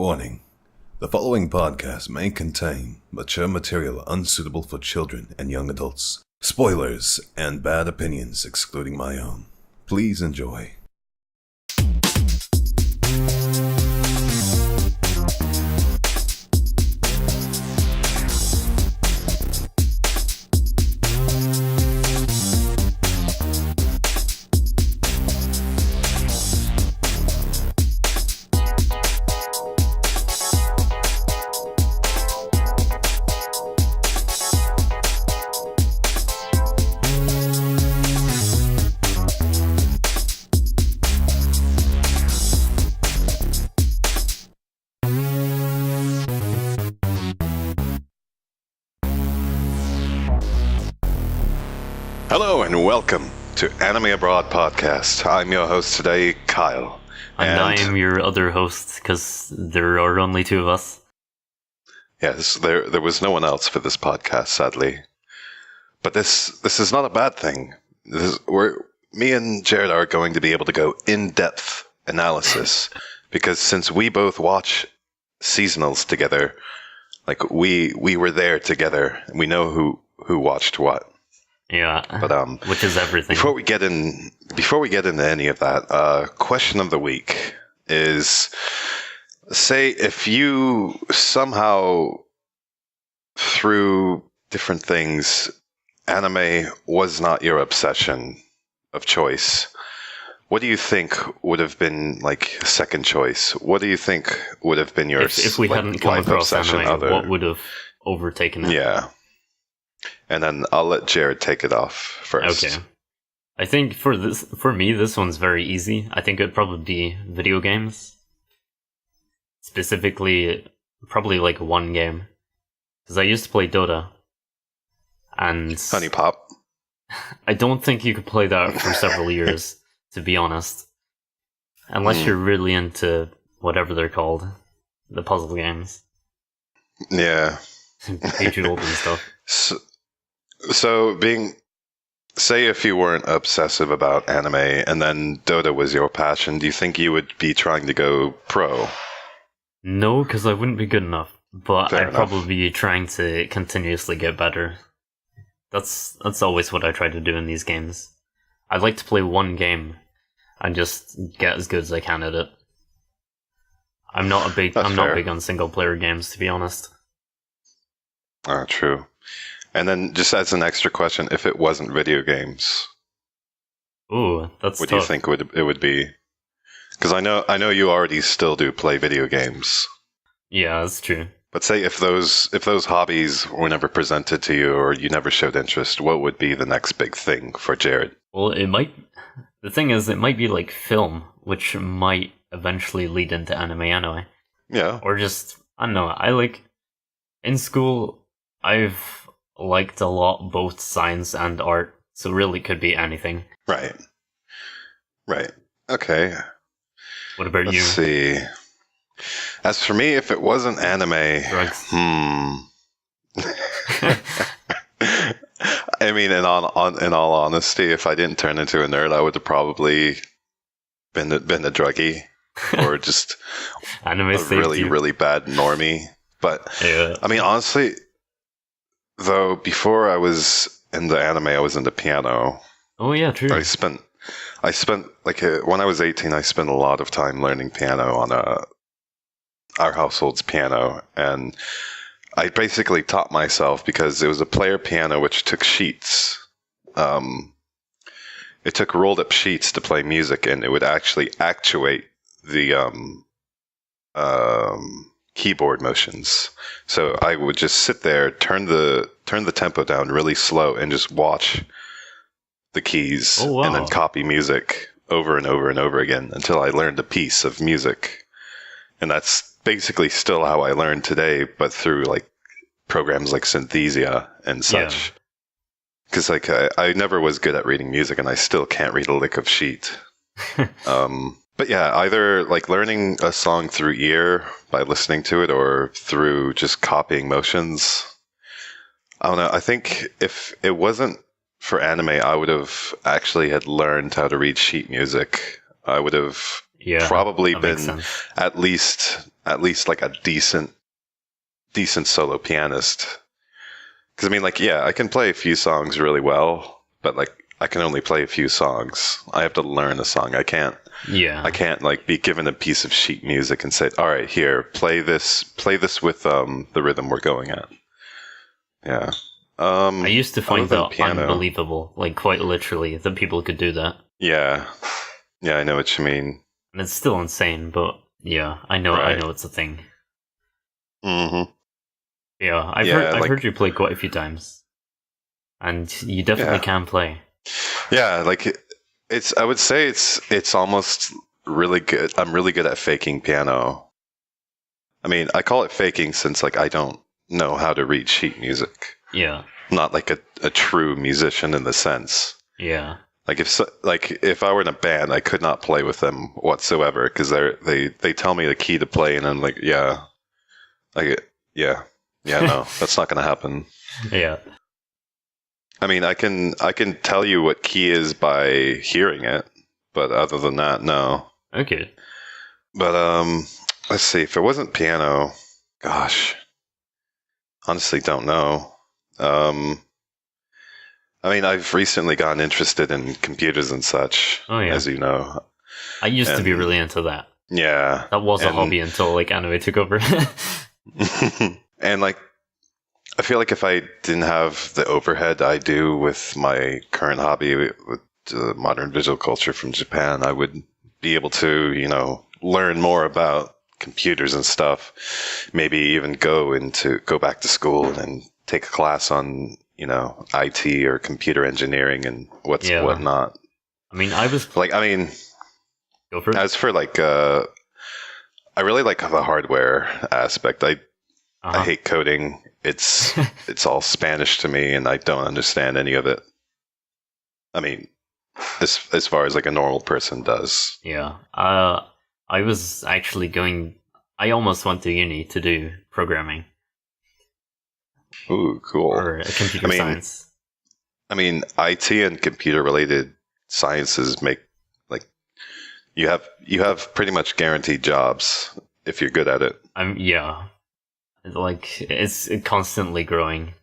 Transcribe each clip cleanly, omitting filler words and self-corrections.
Warning. The following podcast may contain mature material unsuitable for children and young adults, spoilers, and bad opinions excluding my own. Please enjoy. Hello and welcome to Anime Abroad Podcast. I'm your host today, Kyle. And I am your other host, because there are only two of us. Yes, there was no one else for this podcast, sadly. But this is not a bad thing. Me and Jared are going to be able to go in-depth analysis, because since we both watch seasonals together, like we were there together, and we know who watched what. Yeah, but which is everything. Before we get into any of that, question of the week is: say if you somehow, through different things, anime was not your obsession of choice, what do you think would have been like second choice? What do you think would have been your if we hadn't come across anime, what would have overtaken it? Yeah. And then I'll let Jared take it off first. Okay. I think for me, this one's very easy. I think it'd probably be video games. Specifically, probably like one game. Because I used to play Dota. And Honey Pop. I don't think you could play that for several years, to be honest. Unless you're really into whatever they're called. The puzzle games. Yeah. Bejeweled and stuff. So say if you weren't obsessive about anime and then Dota was your passion, do you think you would be trying to go pro? No, because I wouldn't be good enough. But Fair I'd enough. probably be trying to continuously get better. That's always what I try to do in these games. I'd like to play one game and just get as good as I can at it. I'm not big on single player games, to be honest. True. And then, just as an extra question, if it wasn't video games, ooh, that's what tough. do you think it would be? Because I know you already still do play video games. Yeah, that's true. But say if those hobbies were never presented to you or you never showed interest, what would be the next big thing for Jared? Well, the thing is, it might be like film, which might eventually lead into anime anyway. Yeah. Or just, I don't know, in school, I've liked a lot both science and art, so really could be anything. Right. Okay. What about you? Let's see. As for me, if it wasn't anime, Drugs. I mean, in all honesty, if I didn't turn into a nerd, I would have probably been a druggie or just Anime a saved really, you. really bad normie. But Yeah. I mean, honestly, though, before I was into anime, I was into piano. Oh yeah, true. I spent like when I was 18, I spent a lot of time learning piano on our household's piano, and I basically taught myself because it was a player piano which took sheets. It took rolled up sheets to play music, and it would actually actuate the keyboard motions. So I would just sit there, turn the tempo down really slow, and just watch the keys. Oh, wow. And then copy music over and over and over again until I learned a piece of music. And that's basically still how I learn today, but through like programs like Synthesia and such. Because like I never was good at reading music, and I still can't read a lick of sheet. But yeah, either like learning a song through ear by listening to it, or through just copying motions. I don't know. I think if it wasn't for anime, I would have actually had learned how to read sheet music. I would have Yeah, probably that makes been sense. at least like a decent solo pianist. Because I mean, like, yeah, I can play a few songs really well, but like I can only play a few songs. I have to learn a song. I can't like be given a piece of sheet music and say, all right, here, play this with the rhythm we're going at. Yeah. I used to find other than that piano. unbelievable, like quite literally, that people could do that. Yeah. Yeah, I know what you mean. And it's still insane, but yeah, I know it's a thing. Mm-hmm. Yeah, I've heard you play quite a few times. And you definitely can play. Yeah, like I would say it's almost really good. I'm really good at faking piano. I mean, I call it faking since like I don't know how to read sheet music. Yeah. Not like a true musician in the sense. Yeah. Like if I were in a band, I could not play with them whatsoever because they tell me the key to play and I'm like, no, that's not gonna happen. Yeah. I mean, I can tell you what key is by hearing it, but other than that, no. Okay. But let's see. If it wasn't piano, gosh, honestly, don't know. I mean, I've recently gotten interested in computers and such. Oh, yeah. As you know. I used to be really into that. Yeah. That was a hobby until like anime took over. And like, I feel like if I didn't have the overhead I do with my current hobby with modern visual culture from Japan, I would be able to, learn more about computers and stuff. Maybe even go back to school and take a class on, IT or computer engineering and whatnot. I mean, I was like, go for it. As for like, I really like the hardware aspect. I hate coding. It's all Spanish to me, and I don't understand any of it. I mean, as far as like a normal person does. Yeah. I was actually I almost went to uni to do programming. Ooh, cool. Or computer science. I mean, IT and computer related sciences make like you have pretty much guaranteed jobs if you're good at it. Yeah. Like it's constantly growing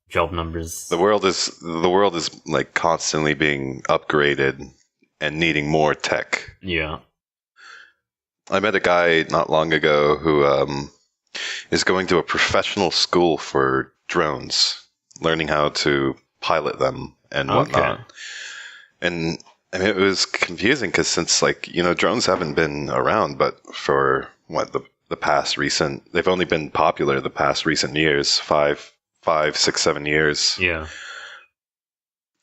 job numbers. The world is like constantly being upgraded and needing more tech. Yeah. I met a guy not long ago who is going to a professional school for drones, learning how to pilot them and whatnot. And I mean, it was confusing because since drones haven't been around, but for they've only been popular the past recent years, 5, 6, 7 years. Yeah.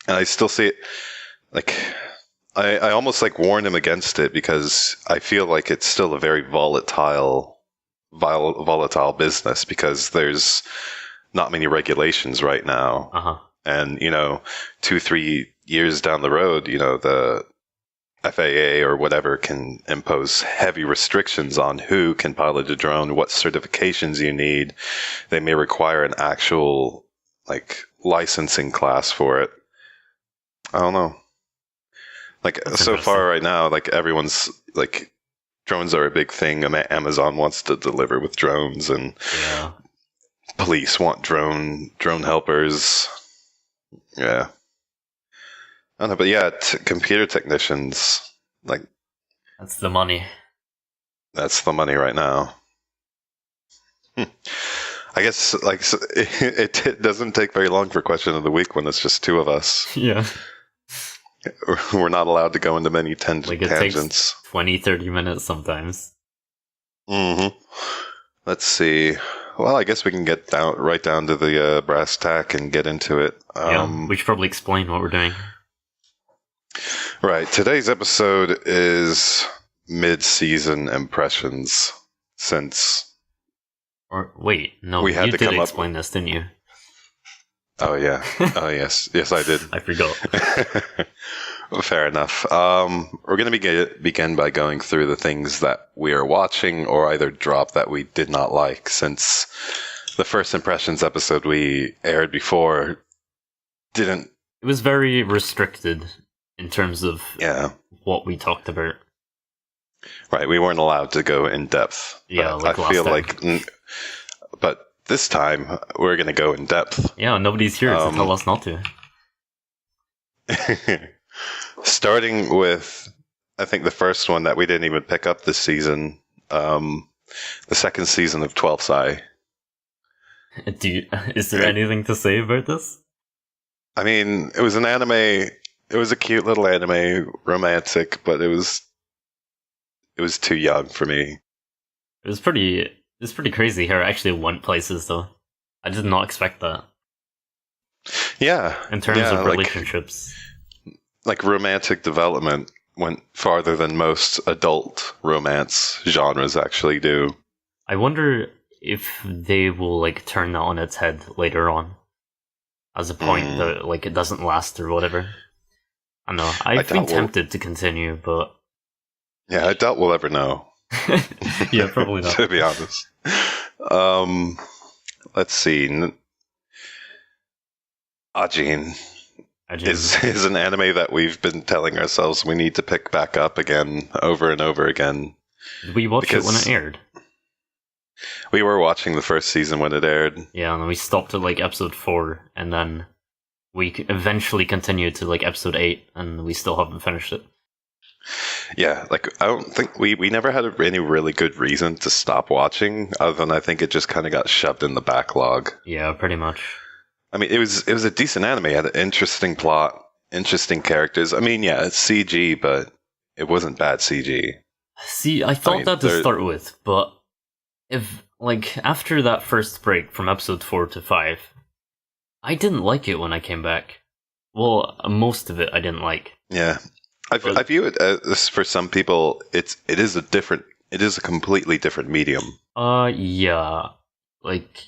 And I still see it like I almost like warn him against it because I feel like it's still a very volatile business because there's not many regulations right now. Uh-huh. And 2-3 years down the road, the FAA or whatever can impose heavy restrictions on who can pilot a drone, what certifications you need. They may require an actual licensing class for it. I don't know. That's so far right now, everyone's drones are a big thing. Amazon wants to deliver with drones, and police want drone helpers. Yeah. I don't know, but yeah, computer technicians, that's the money. That's the money right now. I guess it doesn't take very long for question of the week when it's just two of us. Yeah. We're not allowed to go into many tangents. Takes 20-30 minutes sometimes. Mm-hmm. Let's see. Well, I guess we can get right down to the brass tack and get into it. We should probably explain what we're doing. Right. Today's episode is mid-season impressions. Wait, no, you did explain this, didn't you? Oh yeah. Oh yes. Yes, I did. I forgot. Fair enough. We're going to begin by going through the things that we are watching or either drop that we did not like, since the first impressions episode we aired before didn't. It was very restricted in terms of what we talked about. Right, we weren't allowed to go in depth. Yeah, like I feel last time. but this time we're going to go in depth. Yeah, nobody's here to tell us not to. Starting with, I think the first one that we didn't even pick up this season, the second season of 12th Eye. Is there anything to say about this? I mean, it was an anime. It was a cute little anime, romantic, but it was too young for me. It was pretty crazy how it actually went places, though. I did not expect that. Yeah. In terms of relationships. Like romantic development went farther than most adult romance genres actually do. I wonder if they will like turn that on its head later on. As a point that like it doesn't last or whatever. I don't know. I've been tempted to continue, but yeah, I doubt we'll ever know. Yeah, probably not. To be honest. Let's see. Ajin is an anime that we've been telling ourselves we need to pick back up again, over and over again. Did we watch it when it aired? We were watching the first season when it aired. Yeah, and then we stopped at like episode 4, and then we eventually continued to like episode 8, and we still haven't finished it. Yeah, like I don't think we never had any really good reason to stop watching, other than I think it just kind of got shoved in the backlog. Yeah, pretty much. I mean, it was a decent anime. It had an interesting plot, interesting characters. I mean, yeah, it's CG, but it wasn't bad CG. See, I thought that to start with, but if like after that first break from episode 4 to 5, I didn't like it when I came back. Well, most of it I didn't like. Yeah, I view it as, for some people, it is a completely different medium. Yeah, like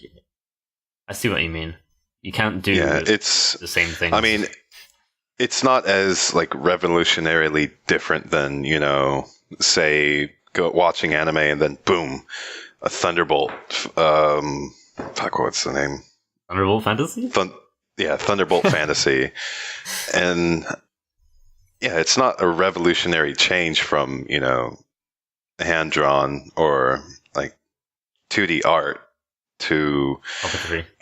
I see what you mean. You can't do it's the same thing. I mean, it's not as like revolutionarily different than, you know, say watching anime and then boom, a Thunderbolt. What's the name? Thunderbolt Fantasy? Thunderbolt Fantasy. And yeah, it's not a revolutionary change from, you know, hand drawn or like 2D art to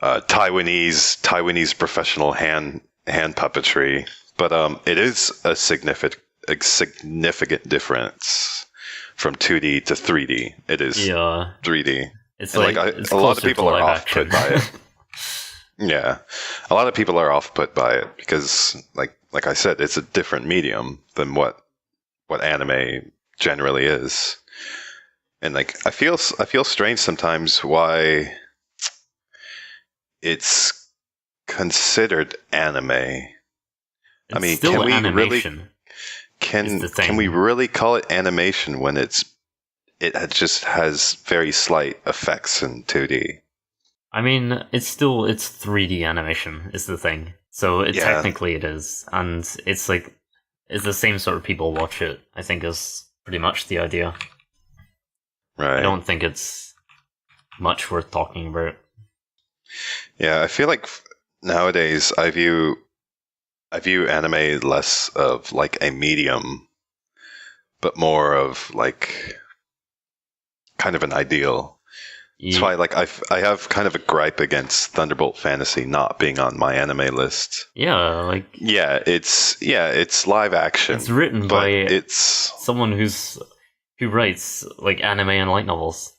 Taiwanese professional hand puppetry, but it is a significant difference from 2D to 3D. It is 3D. It's like it's a lot of people are off-put by it. Yeah, a lot of people are off-put by it because, like I said, it's a different medium than what anime generally is, and like I feel strange sometimes why it's considered anime. I mean, can we animation. Can we really call it animation when it just has very slight effects in 2D? I mean, it's 3D animation is the thing. So technically it is, and it's like it's the same sort of people watch it. I think is pretty much the idea. Right. I don't think it's much worth talking about. Yeah, I feel like nowadays I view anime less of like a medium, but more of like kind of an ideal. That's why like I have kind of a gripe against Thunderbolt Fantasy not being on my anime list. Yeah, like it's live action. It's written by someone who writes like anime and light novels.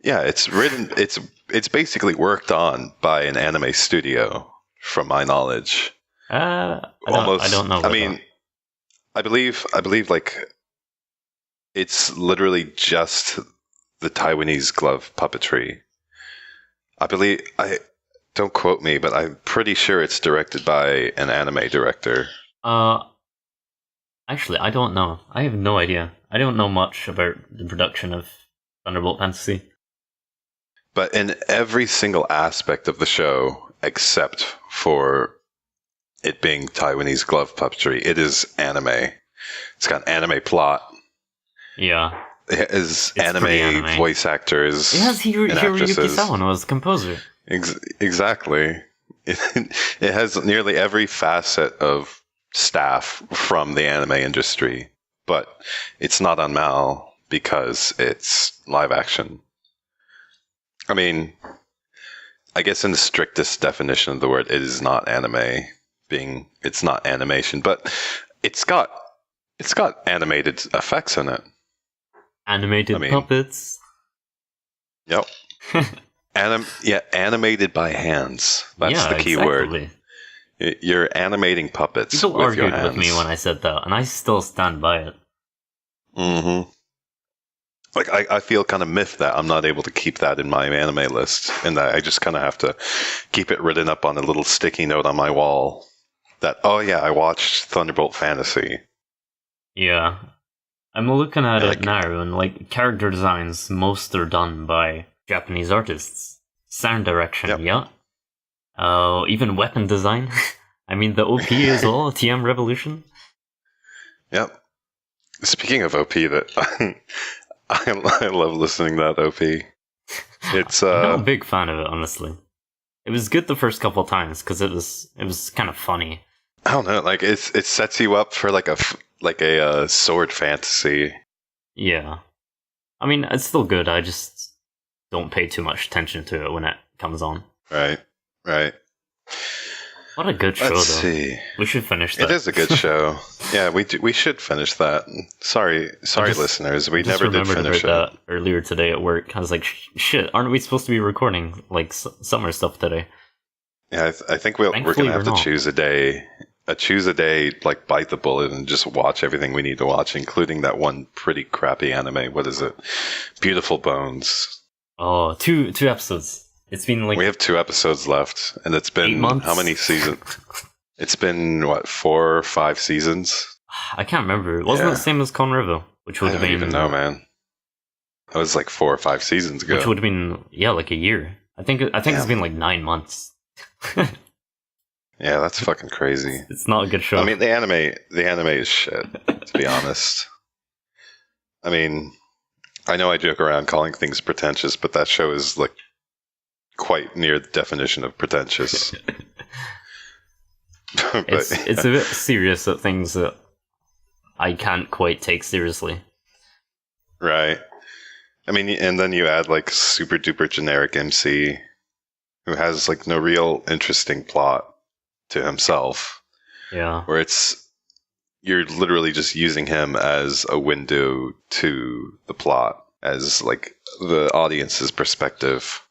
Yeah, it's written. It's basically worked on by an anime studio, from my knowledge. I don't know. I mean, I believe like it's literally just the Taiwanese glove puppetry. Don't quote me, but I'm pretty sure it's directed by an anime director. Actually, I don't know. I have no idea. I don't know much about the production of Thunderbolt Fantasy. But in every single aspect of the show, except for it being Taiwanese glove puppetry, it is anime. It's got an anime plot. Yeah. It has anime voice actors. It has Hiroyuki Sawano as the composer. Exactly. It has nearly every facet of staff from the anime industry but it's not on Mal because it's live action. I mean, I guess in the strictest definition of the word, it is not anime, being it's not animation, but it's got animated effects in it. Animated puppets. Yep. Animated by hands. That's the key word. You're animating puppets. People with your argued hands. with me when I said that, and I still stand by it. Mm-hmm. Like, I feel kind of miffed that I'm not able to keep that in my anime list, and that I just kind of have to keep it written up on a little sticky note on my wall that, oh yeah, I watched Thunderbolt Fantasy. Yeah. I'm looking at it now, and like character designs, most are done by Japanese artists. Sound direction, yeah. Even weapon design. I mean, the OP as well, TM Revolution. Yep. Speaking of OP, that I love listening to that OP. It's I'm not a big fan of it, honestly. It was good the first couple of times because it was kind of funny. I don't know, like it sets you up for like a sword fantasy. Yeah, I mean it's still good. I just don't pay too much attention to it when it comes on. Right. What a good show, Let's though. see. We should finish that. It is a good show. Yeah, we should finish that. Sorry, listeners. We never did finish that earlier today at work. I was like, shit, aren't we supposed to be recording like summer stuff today? Yeah, I think we're going to have to choose a day, like bite the bullet and just watch everything we need to watch, including that one pretty crappy anime. What is it? Beautiful Bones. Oh, two episodes. It's been like... We have 2 episodes left, and it's been... 8 months? How many seasons? It's been, 4 or 5 seasons? I can't remember. Wasn't it the same as Conrivo? Which would have been... I don't even know, man. That was like 4 or 5 seasons ago. Which would have been, like a year. I think it's been like 9 months. Yeah, that's fucking crazy. It's not a good show. I mean, the anime is shit, to be honest. I mean, I know I joke around calling things pretentious, but that show is like quite near the definition of pretentious. It's a bit serious at things that I can't quite take seriously. Right. I mean, and then you add like super duper generic MC who has like no real interesting plot to himself. Yeah. Where you're literally just using him as a window to the plot, as like the audience's perspective.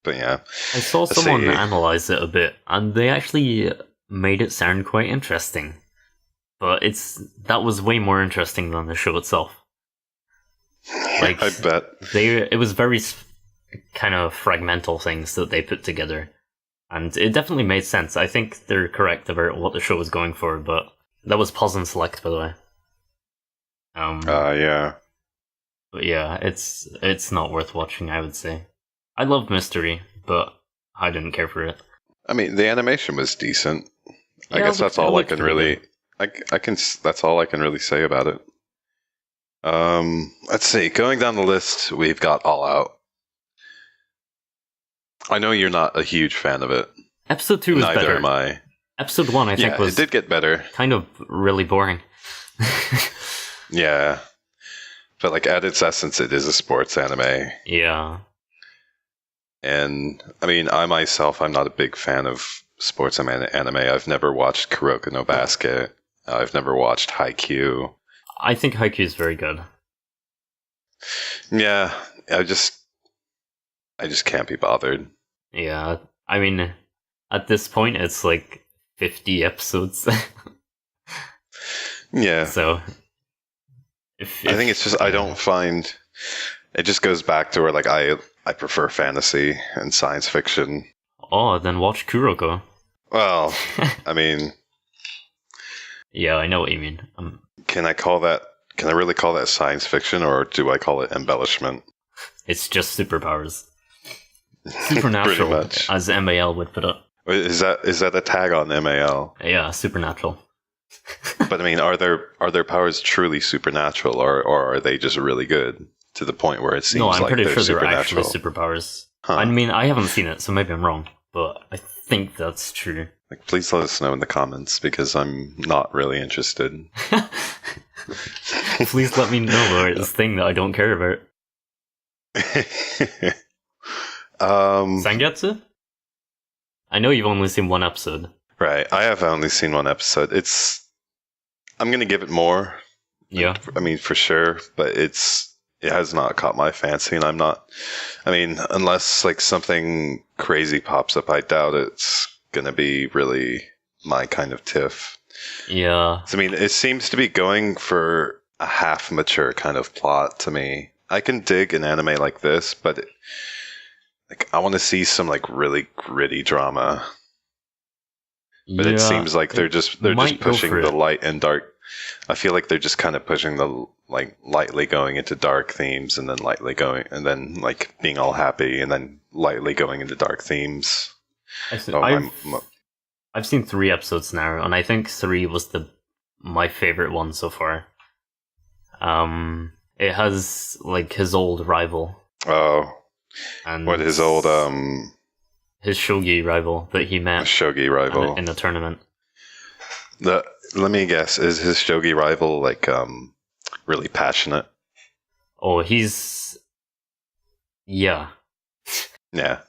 But yeah. I saw someone analyze it a bit, and they actually made it sound quite interesting. But that was way more interesting than the show itself. Like, I bet. It was very kind of fragmental things that they put together. And it definitely made sense. I think they're correct about what the show was going for, but that was pause and select, by the way. Yeah. But yeah, it's not worth watching, I would say. I love mystery, but I didn't care for it. I mean, the animation was decent. Yeah, I guess that's all I can really... that's all I can really say about it. Let's see. Going down the list, we've got All Out. I know you're not a huge fan of it. Episode 2 was better. Neither am I. Episode 1, I think, was... it did get better. Kind of really boring. Yeah. But, like, at its essence, it is a sports anime. Yeah. And, I mean, I'm not a big fan of sports anime. I've never watched Kuroko no Basket. I've never watched Haikyuu. I think Haikyuu is very good. Yeah, I just can't be bothered. Yeah, I mean, at this point, it's like 50 episodes. Yeah. So, I think it's just, I don't find, it just goes back to where, like, I prefer fantasy and science fiction. Oh, then watch Kuroko. Well, I mean... Yeah, I know what you mean. Can I really call that science fiction, or do I call it embellishment? It's just superpowers. Supernatural, as MAL would put it. Is that a tag on MAL? Yeah, supernatural. But I mean, are their powers truly supernatural, or are they just really good to the point where it seems like they're pretty sure supernatural? They're actually superpowers. Huh. I mean, I haven't seen it, so maybe I'm wrong, but I think that's true. Like, please let us know in the comments, because I'm not really interested. Please let me know about this thing that I don't care about. Sangetsu? I know you've only seen one episode. Right, I have only seen one episode. I'm gonna give it more. Yeah. I mean, for sure, but it has not caught my fancy, and unless like something crazy pops up, I doubt it's gonna be really my kind of tiff. Yeah. I mean, it seems to be going for a half-mature kind of plot to me. I can dig an anime like this, but I want to see some like really gritty drama. But it seems like they're just pushing the light and dark. I feel like they're just kind of pushing the like lightly going into dark themes, and then lightly going, and then like being all happy, and then lightly going into dark themes. I've seen 3 episodes now, and I think 3 was my favorite one so far. It has like his old rival. Oh, and what his old his shogi rival that he met. Shogi rival in the tournament. Let me guess. Is his shogi rival like really passionate? Oh, he's yeah. Yeah.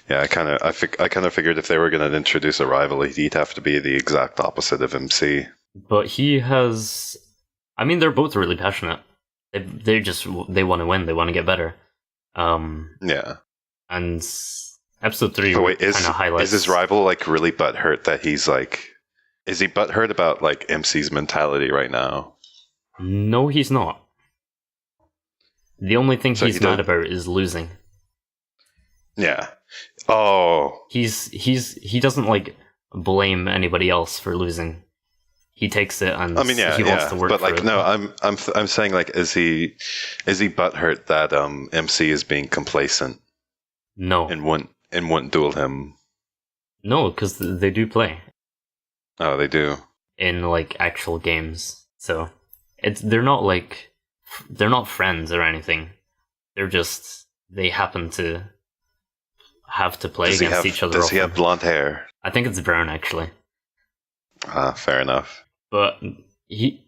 I kind of figured if they were going to introduce a rival, he'd have to be the exact opposite of MC. But he has. I mean, they're both really passionate. They want to win. They want to get better. Yeah. And episode 3 kind of highlights. Is his rival like really butthurt that he's like? Is he butthurt about like MC's mentality right now? No, he's not. The only thing he's mad about is losing. Yeah. Oh. He doesn't like blame anybody else for losing. He takes it and he wants to work. But like, no, I'm saying like, is he butthurt that MC is being complacent? No. And wouldn't duel him. No, because they do play. Oh, they do. In like actual games, so they're not friends or anything. They happen to have to play against each other. Does he have blonde hair? I think it's brown, actually. Fair enough. But he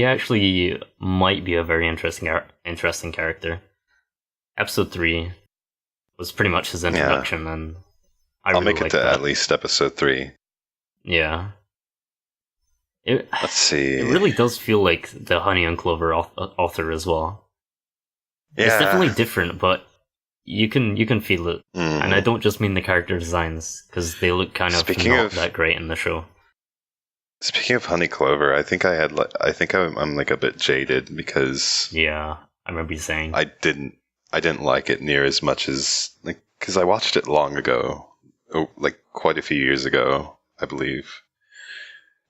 actually might be a very interesting character. Episode 3 was pretty much his introduction, and I'll make it to at least episode 3. Yeah. Let's see. It really does feel like the Honey and Clover author as well. Yeah. It's definitely different, but you can feel it. And I don't just mean the character designs, because they look kind of not that great in the show. Speaking of Honey Clover, I think I'm like a bit jaded because I remember you saying I didn't like it near as much as like because I watched it long ago, like quite a few years ago, I believe,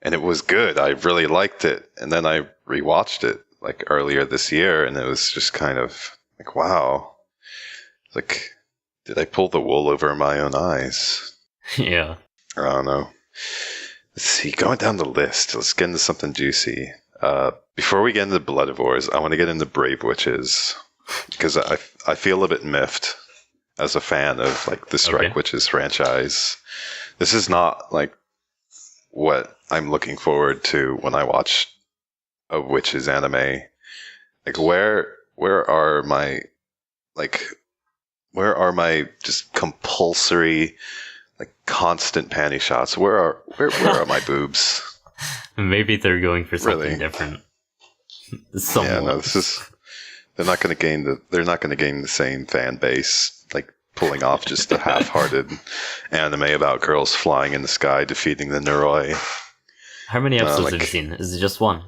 and it was good. I really liked it, and then I rewatched it like earlier this year, and it was just kind of like, wow, like did I pull the wool over my own eyes? Yeah, I don't know. Let's see, going down the list, let's get into something juicy. Before we get into Blood of Wars, I want to get into Brave Witches, because I feel a bit miffed as a fan of like the Strike Witches franchise. This is not like what I'm looking forward to when I watch a witches anime. Like where are my just compulsory like constant panty shots? Where are my boobs? Maybe they're going for something different. Somewhat. Yeah, no, they're not going to gain the same fan base, like pulling off just a half-hearted anime about girls flying in the sky defeating the Neroi. How many episodes have you seen? Is it just one?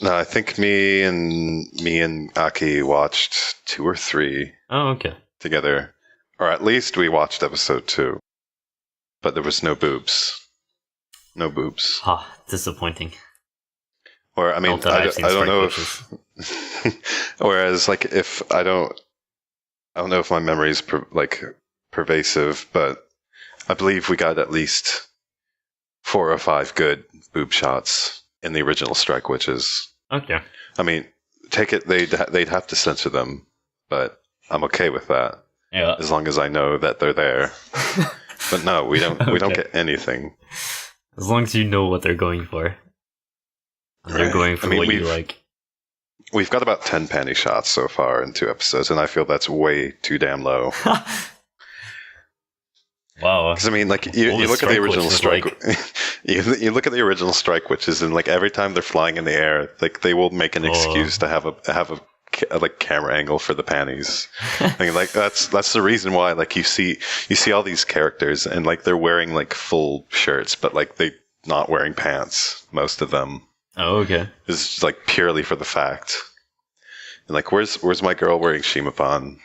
No, I think me and Aki watched 2 or 3. Oh, okay. Together, or at least we watched episode 2. But there was no boobs. No boobs. Disappointing. Or I mean, I don't know if. Whereas, like, if I don't know if my memory is pervasive, but I believe we got at least 4 or 5 good boob shots in the original Strike Witches. Okay. I mean, take it they'd have to censor them, but I'm okay with that. Yeah. As long as I know that they're there. But no, we don't. We don't get anything. As long as you know what they're going for. And they're going for what you like. We've got about 10 panty shots so far in 2 episodes, and I feel that's way too damn low. Wow. Because I mean, like you look at the original strike, you look at the original strike witches, and like every time they're flying in the air, like they will make an excuse to have a like camera angle for the panties. I mean, like that's the reason why like you see all these characters and like they're wearing like full shirts, but like they not wearing pants. Most of them. Oh, okay. Is like purely for the fact. And like, where's my girl wearing Shimapan?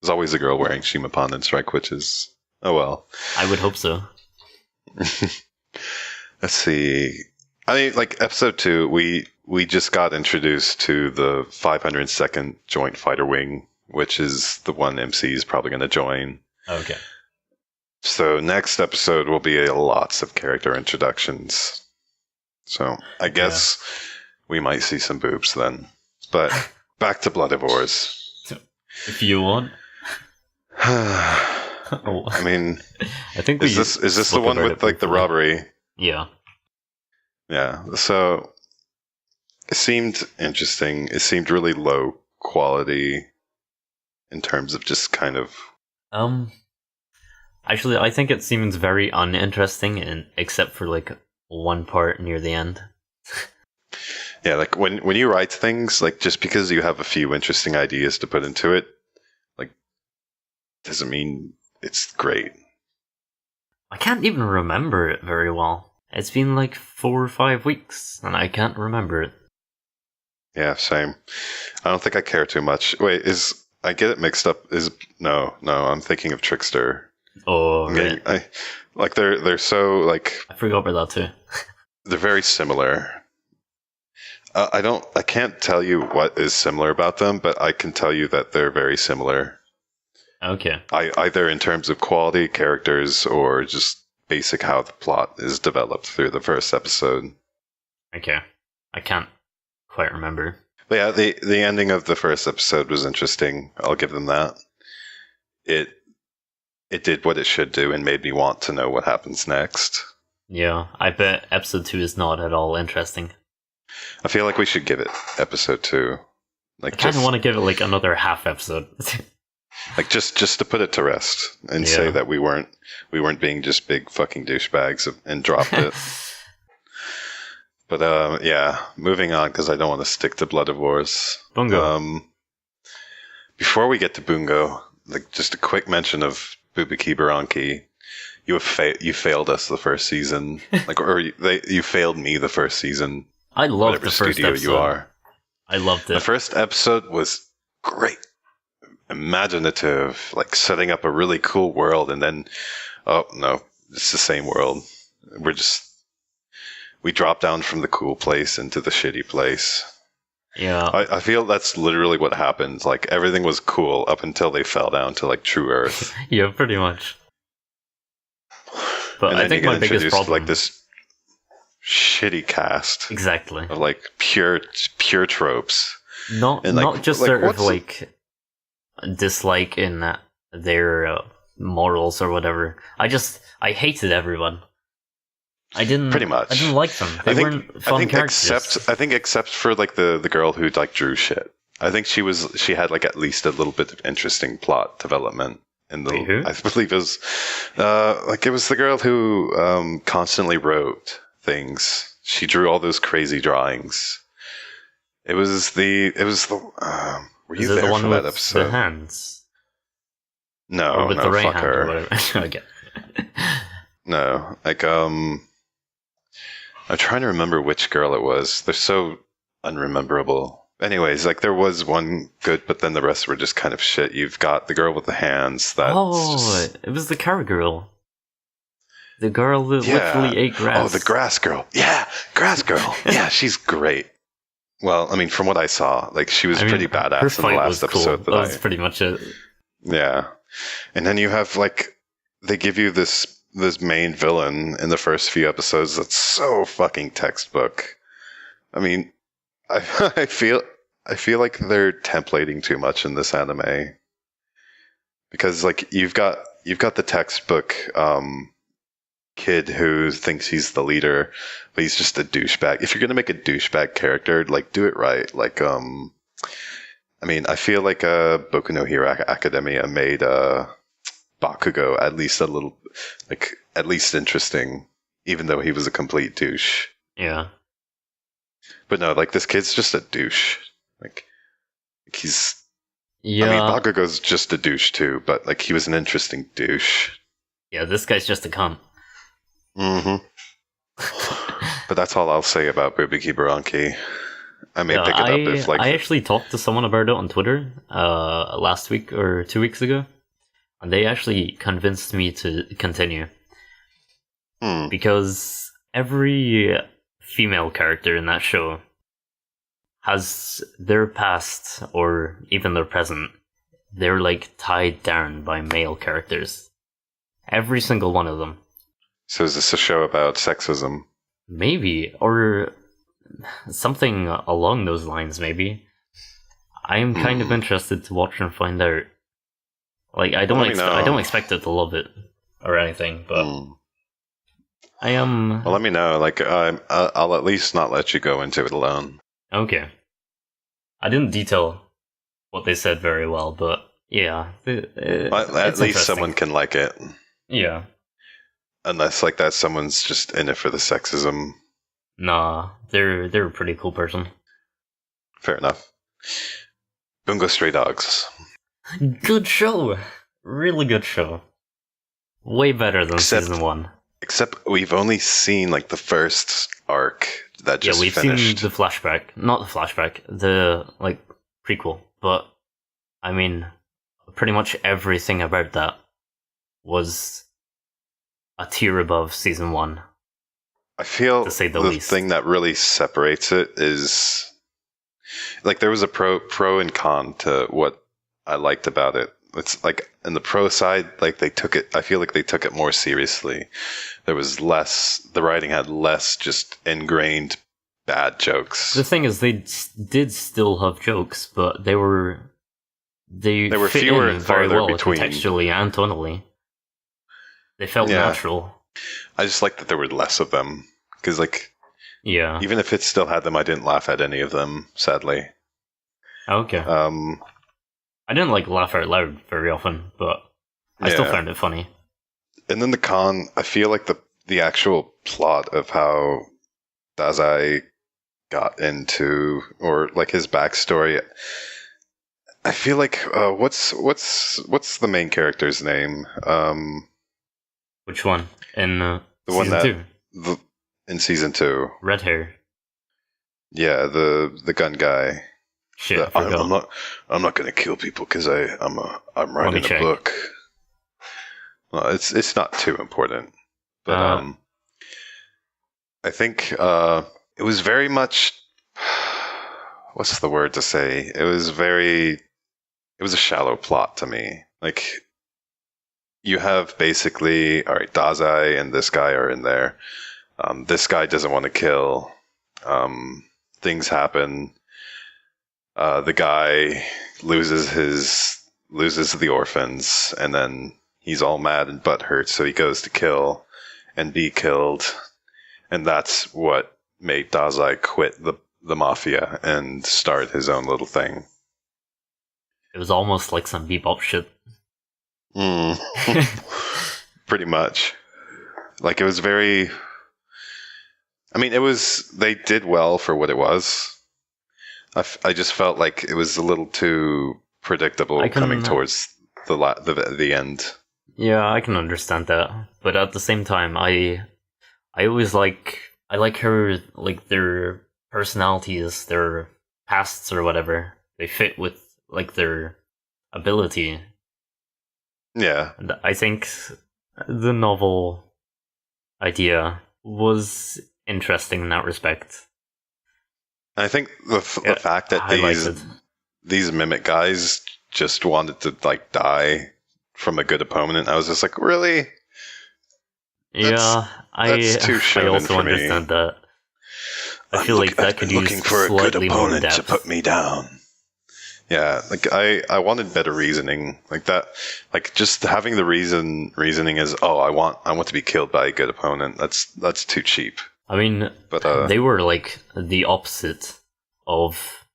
There's always a girl wearing Shimapan in Strike Witches. Oh well. I would hope so. Let's see. I mean, like episode 2, we just got introduced to the 502nd Joint Fighter Wing, which is the one MC is probably going to join. Okay. So next episode will be lots of character introductions. So I guess we might see some boobs then. But back to Blood of Wars. If you want. I mean, I think is this the one with like the robbery? Yeah. Yeah. So it seemed interesting. It seemed really low quality in terms of just kind of. Actually, I think it seems very uninteresting, except for like one part near the end. Yeah, like when you write things, like just because you have a few interesting ideas to put into it, like doesn't mean it's great. I can't even remember it very well. It's been like 4 or 5 weeks, and I can't remember it. Yeah, same. I don't think I care too much. Wait, I get it mixed up? No, I'm thinking of Trickster. Oh, right. They're so like. I forgot about that too. They're very similar. I can't tell you what is similar about them, but I can tell you that they're very similar. Okay. Either in terms of quality, characters, or just basic how the plot is developed through the first episode. Okay. I can't quite remember. But yeah, the ending of the first episode was interesting. I'll give them that. It did what it should do and made me want to know what happens next. Yeah, I bet episode 2 is not at all interesting. I feel like we should give it episode 2. Like, I kind of want to give it like another half episode. Like just to put it to rest and say that we weren't being just big fucking douchebags and dropped it. But yeah, moving on because I don't want to stick to Blood of Wars. Bungo. Before we get to Bungo, like just a quick mention of Bubiki Baranki. You failed us the first season, you failed me the first season. I loved the first episode. You are. I loved it. The first episode was great, imaginative, like setting up a really cool world, and then, oh no, it's the same world. We drop down from the cool place into the shitty place. Yeah. I feel that's literally what happened. Like everything was cool up until they fell down to like true Earth. Yeah, pretty much. But I think my biggest problem, like this shitty cast, exactly, of like pure tropes. Not just sort of like dislike in their morals or whatever. I hated everyone. Pretty much. I didn't like them. They weren't fun characters. I think except for like the girl who like drew shit. I think she had like at least a little bit of interesting plot development. I believe it was it was the girl who constantly wrote things. She drew all those crazy drawings. It was the were you there for that episode? The hands. No, or with no, the right fuck hand her. Or whatever. Okay. No, like I'm trying to remember which girl it was. They're so unrememberable. Anyways, like there was one good, but then the rest were just kind of shit. You've got the girl with the hands. It was the Cara girl. The girl that literally ate grass. Oh, the grass girl. Yeah, grass girl. Yeah, she's great. Well, I mean, from what I saw, like she was pretty badass in the last episode. That was pretty much it. Yeah, and then you have like they give you this main villain in the first few episodes that's so fucking textbook. I mean, I feel like they're templating too much in this anime because like you've got the textbook kid who thinks he's the leader, but he's just a douchebag. If you're gonna make a douchebag character, like do it right. Like I mean, I feel like Boku no Hero Academia made Bakugo at least a little, like at least interesting, even though he was a complete douche. Yeah. But no, like this kid's just a douche. Like he's. Yeah. I mean, Bakugo's just a douche too, but like he was an interesting douche. Yeah, this guy's just a cunt. Mm-hmm. But that's all I'll say about Bubuki Baranki. I may pick it up if like... I actually talked to someone about it on Twitter last week or 2 weeks ago, and they actually convinced me to continue. Because every female character in that show has their past, or even their present, they're like tied down by male characters. Every single one of them. So is this a show about sexism? Maybe, or something along those lines, maybe. I am kind of interested to watch and find out. Like, I don't expect it to love it or anything, but I am. Well, let me know. Like, I'll at least not let you go into it alone. Okay. I didn't detail what they said very well, but yeah, at least someone can like it. Yeah. Unless, like, that someone's just in it for the sexism. Nah, they're a pretty cool person. Fair enough. Bungo Stray Dogs. Good show! Really good show. Way better than season 1. Except we've only seen, like, the first arc that just finished. Yeah, we've seen the flashback. Not the flashback, the, like, prequel. But, I mean, pretty much everything about that was a tier above season 1. I feel to say the least. Thing that really separates it is, like, there was a pro and con to what I liked about it. It's like, in the pro side, like, I feel like they took it more seriously. There was less, the writing had less just ingrained bad jokes. The thing is, they did still have jokes, but they were fewer and farther between. Contextually and tonally. They felt natural. I just like that there were less of them. Because, like, even if it still had them, I didn't laugh at any of them, sadly. Okay. I didn't, like, laugh out loud very often, but I still found it funny. And then the con, I feel like the actual plot of how Dazai got into, or, like, his backstory, I feel like, what's the main character's name? Which one? In the season one 2? In season 2. Red hair. Yeah, the gun guy. Shit, I'm not gonna kill people because I'm writing a book. Well, it's not too important, but I think it was very much. What's the word to say? It was a shallow plot to me. Like, you have basically, all right, Dazai and this guy are in there. This guy doesn't want to kill. Things happen. The guy loses the orphans, and then he's all mad and butthurt, so he goes to kill and be killed. And that's what made Dazai quit the mafia and start his own little thing. It was almost like some bebop shit. Pretty much. Like, it was very... I mean, they did well for what it was. I just felt like it was a little too predictable coming towards the end. Yeah, I can understand that. But at the same time, I always like how, like, their personalities, their pasts or whatever, they fit with, like, their ability. Yeah. And I think the novel idea was interesting in that respect. I think the fact that these mimic guys just wanted to, like, die from a good opponent, I was just like, really? That's too shonen I also for me. understand that. I feel like that could use looking for a good opponent to put me down. Yeah, like I wanted better reasoning, like that, like just having the reasoning is, oh, I want to be killed by a good opponent. That's too cheap. I mean, But they were like the opposite of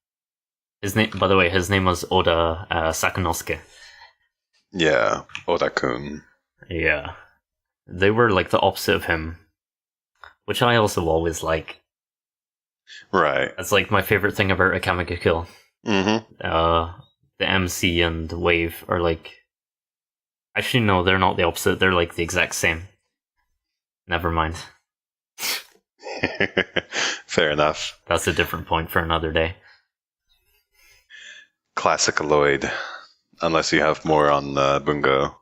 his name. By the way, his name was Oda Sakunosuke. yeah, Oda-kun. Yeah, they were like the opposite of him, which I also always like. Right. That's like my favorite thing about Akame ga Kill. Mm-hmm. The MC and Wave are like... Actually, no, they're not the opposite. They're like the exact same. Never mind. Fair enough. That's a different point for another day. Classic Lloyd. Unless you have more on Bungo.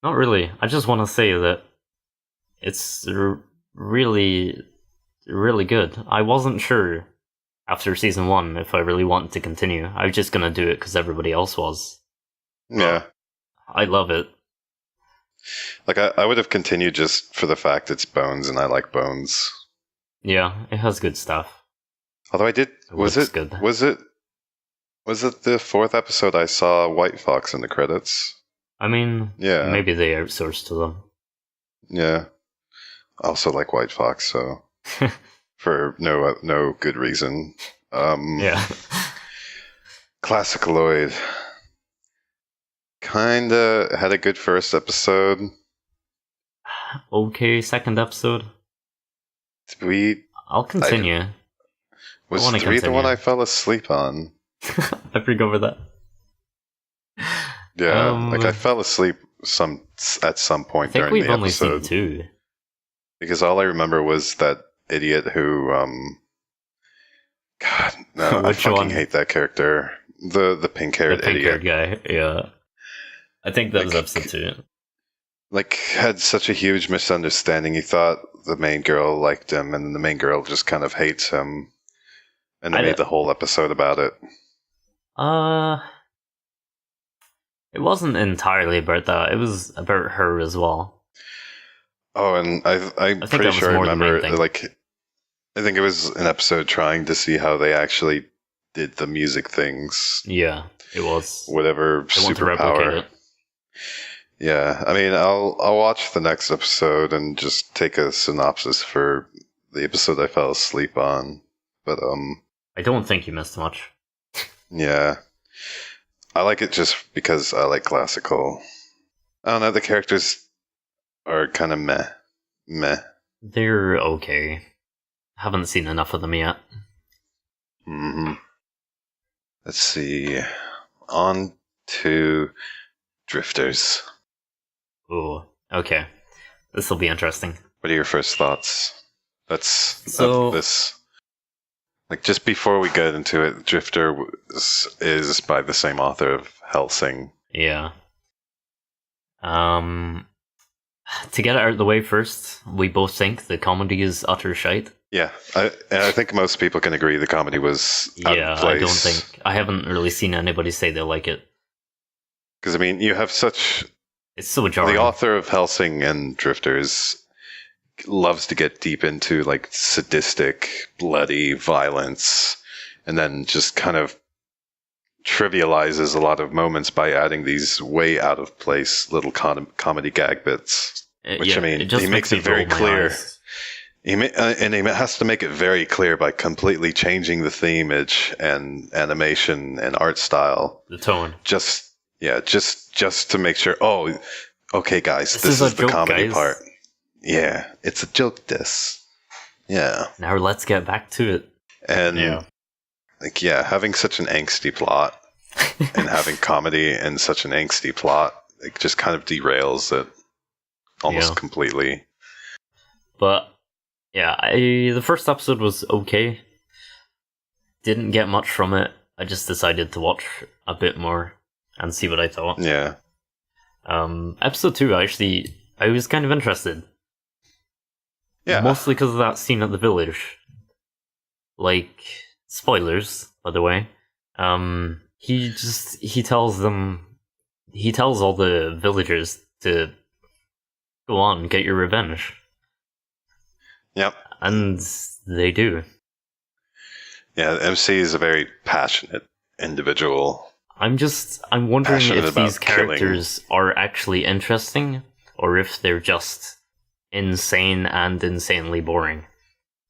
Not really. I just want to say that it's really, really good. I wasn't sure after season 1 if I really wanted to continue. I was just gonna do it because everybody else was. Yeah. I love it. Like, I would have continued just for the fact it's Bones, and I like Bones. Yeah, it has good stuff. Although I did... Was it good. Was it the 4th episode I saw White Fox in the credits? I mean, yeah, maybe they outsourced to them. Yeah. I also like White Fox, so... for no good reason. Yeah. Classic Lloyd. Kinda had a good first episode. Okay, second episode. I'll continue. Was 3 the one I fell asleep on? I forgot over that. Yeah, like I fell asleep at some point during the episode. I think we've only seen 2. Because all I remember was that idiot who, God, no, I fucking hate that character. The pink-haired idiot. The pink-haired guy, yeah. I think that was episode 2. Like, had such a huge misunderstanding. He thought the main girl liked him, and the main girl just kind of hates him. And they made the whole episode about it. It wasn't entirely about that. It was about her as well. Oh, and I'm pretty sure I remember, like, I think it was an episode trying to see how they actually did the music things. Yeah, it was. Whatever superpower. Yeah, I mean, I'll watch the next episode and just take a synopsis for the episode I fell asleep on. But I don't think you missed much. Yeah, I like it just because I like classical. I don't know, the characters are kind of meh. They're okay. Haven't seen enough of them yet. Mm-hmm. Let's see. On to Drifters. Ooh, okay. This will be interesting. What are your first thoughts? This. Like, just before we get into it, Drifter is by the same author of Hellsing. Yeah. To get it out of the way first, we both think the comedy is utter shite. Yeah, I think most people can agree the comedy was out of place. I haven't really seen anybody say they like it. Because, I mean, you have such... It's so jarring. The author of Hellsing and Drifters loves to get deep into, like, sadistic, bloody violence, and then just kind of trivializes a lot of moments by adding these way out of place little comedy gag bits. Which, I mean, he makes it very clear. And he has to make it very clear by completely changing the themage and animation and art style. The tone. Just to make sure, oh, okay, guys, this is the comedy part. Yeah, it's a joke, Yeah. Now let's get back to it. And, having such an angsty plot and having comedy and such an angsty plot, it just kind of derails it almost completely. But, yeah, the first episode was okay. Didn't get much from it. I just decided to watch a bit more and see what I thought. Yeah. Episode 2, I was kind of interested. Yeah. Mostly because of that scene at the village. Like, spoilers, by the way. He tells all the villagers to go on, get your revenge. Yep. And they do. Yeah, MC is a very passionate individual. I'm wondering Passionate if these about killing. characters are actually interesting, or if they're just insane and insanely boring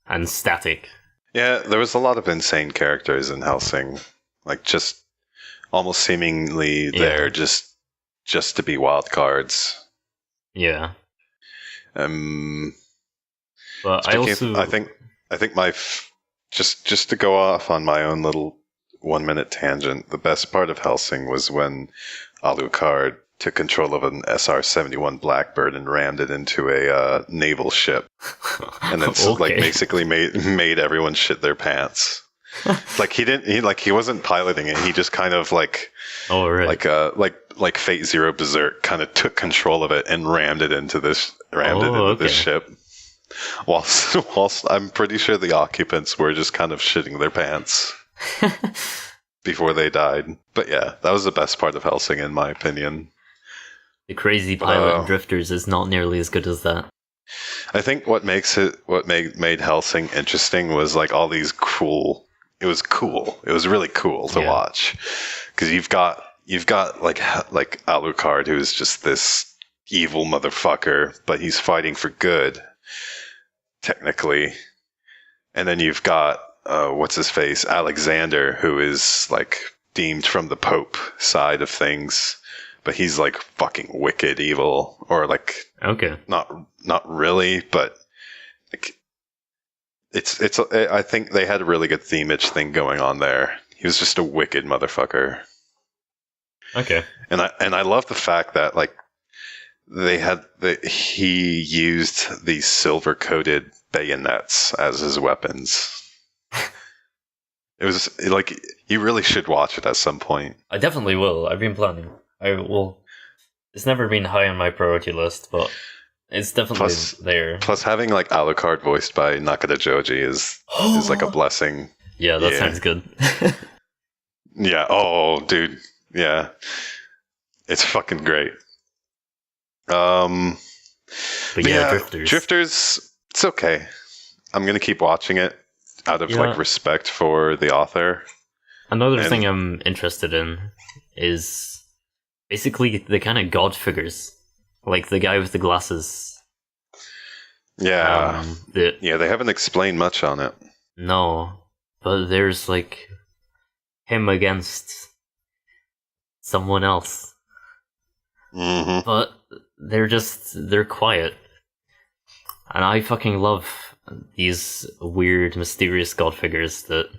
and static. Yeah, there was a lot of insane characters in Hellsing, like just almost seemingly there just to be wild cards. Yeah. But I think just to go off on my own little 1 minute tangent, the best part of Hellsing was when Alucard took control of an SR-71 Blackbird and rammed it into a naval ship, and then basically made everyone shit their pants. Like he wasn't piloting it. He just kind of like Fate Zero Berserk kind of took control of it and rammed it into this ship. Whilst I'm pretty sure the occupants were just kind of shitting their pants before they died. But yeah, that was the best part of Hellsing, in my opinion. The crazy pilot and drifters is not nearly as good as that. I think what made Hellsing interesting was like all these cool. It was cool. It was really cool to watch, because you've got like Alucard, who's just this evil motherfucker, but he's fighting for good, technically. And then you've got what's his face, Alexander, who is like deemed from the Pope side of things, but he's like fucking wicked evil, or like not really, but like it's I think they had a really good themage thing going on there. He was just a wicked motherfucker. Okay. And I love the fact that like he used these silver coated bayonets as his weapons. It was like, you really should watch it at some point. I definitely will. I've been planning. I will. It's never been high on my priority list, but it's definitely there. Plus, having like Alucard voiced by Nakata Joji is like a blessing. Yeah, that sounds good. Yeah. Oh, dude. Yeah. It's fucking great. But yeah, Drifters. It's okay. I'm gonna keep watching it out of like respect for the author. Another thing I'm interested in is basically the kind of god figures, like the guy with the glasses. Yeah. They haven't explained much on it. No, but there's like him against someone else. Mm-hmm. But they're quiet. And I fucking love these weird, mysterious god figures that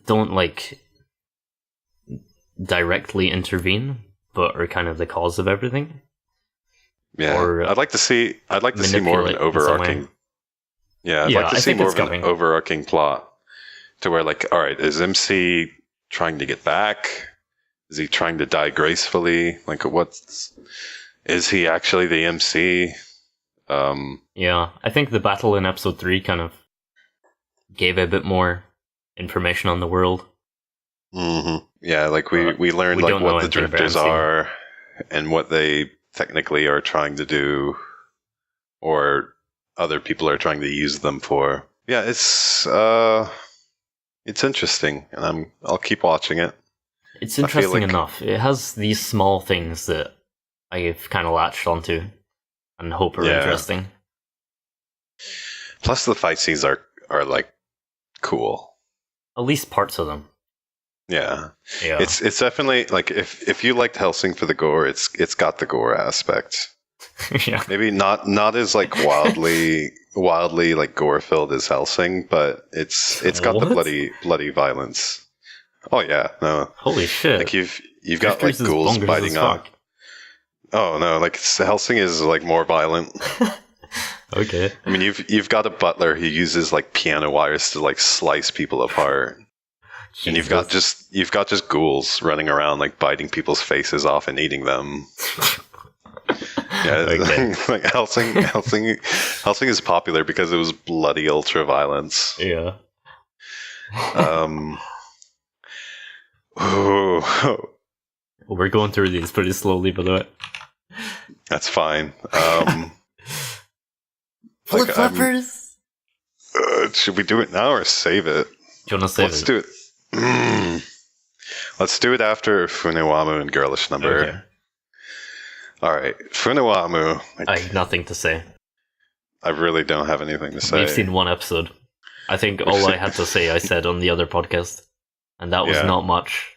don't like directly intervene, but are kind of the cause of everything. Yeah, or I'd like to see more of an overarching. Yeah, I'd like to see more of an overarching plot to where, like, all right, is MC trying to get back? Is he trying to die gracefully? Like, is he actually the MC? Yeah, I think the battle in episode 3 kind of gave a bit more information on the world. Mm-hmm. Yeah, like we learned like what the drifters are and what they technically are trying to do, or other people are trying to use them for. Yeah, it's interesting, and I'll keep watching it. It's interesting enough. It has these small things that I've kind of latched onto and hope are interesting. Plus, the fight scenes are like cool. At least parts of them. Yeah. It's definitely like if you liked Hellsing for the gore, it's got the gore aspect. Yeah. Maybe not as like wildly like gore filled as Hellsing, but it's got the bloody violence. Oh yeah, no. Holy shit! Like you've got like ghouls biting up. Oh no, like Hellsing is like more violent. Okay. I mean, you've got a butler who uses like piano wires to like slice people apart. Jesus. And you've got just ghouls running around like biting people's faces off and eating them. Yeah, okay. Like Hellsing is popular because it was bloody ultra violence. Yeah. We're going through these pretty slowly, by the way. That's fine. Flip flippers. Should we do it now or save it? Jonas, save it. Let's do it. Let's do it after Funewamu and Girlish Number. Okay. All right, Funewamu. I have nothing to say. I really don't have anything to say. We've seen one episode. I think all I had to say I said on the other podcast, and that was not much.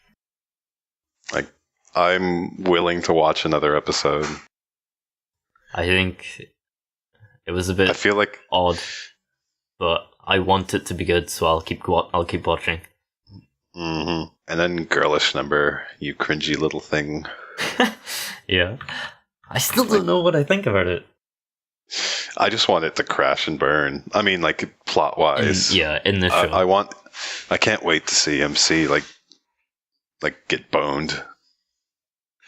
Like, I'm willing to watch another episode. I think it was a bit I feel like odd, but I want it to be good, so I'll keep watching. Mm-hmm. And then Girlish Number, you cringy little thing. Yeah. I still don't know what I think about it. I just want it to crash and burn. I mean, like, plot-wise. In the show. I can't wait to see MC, like get boned.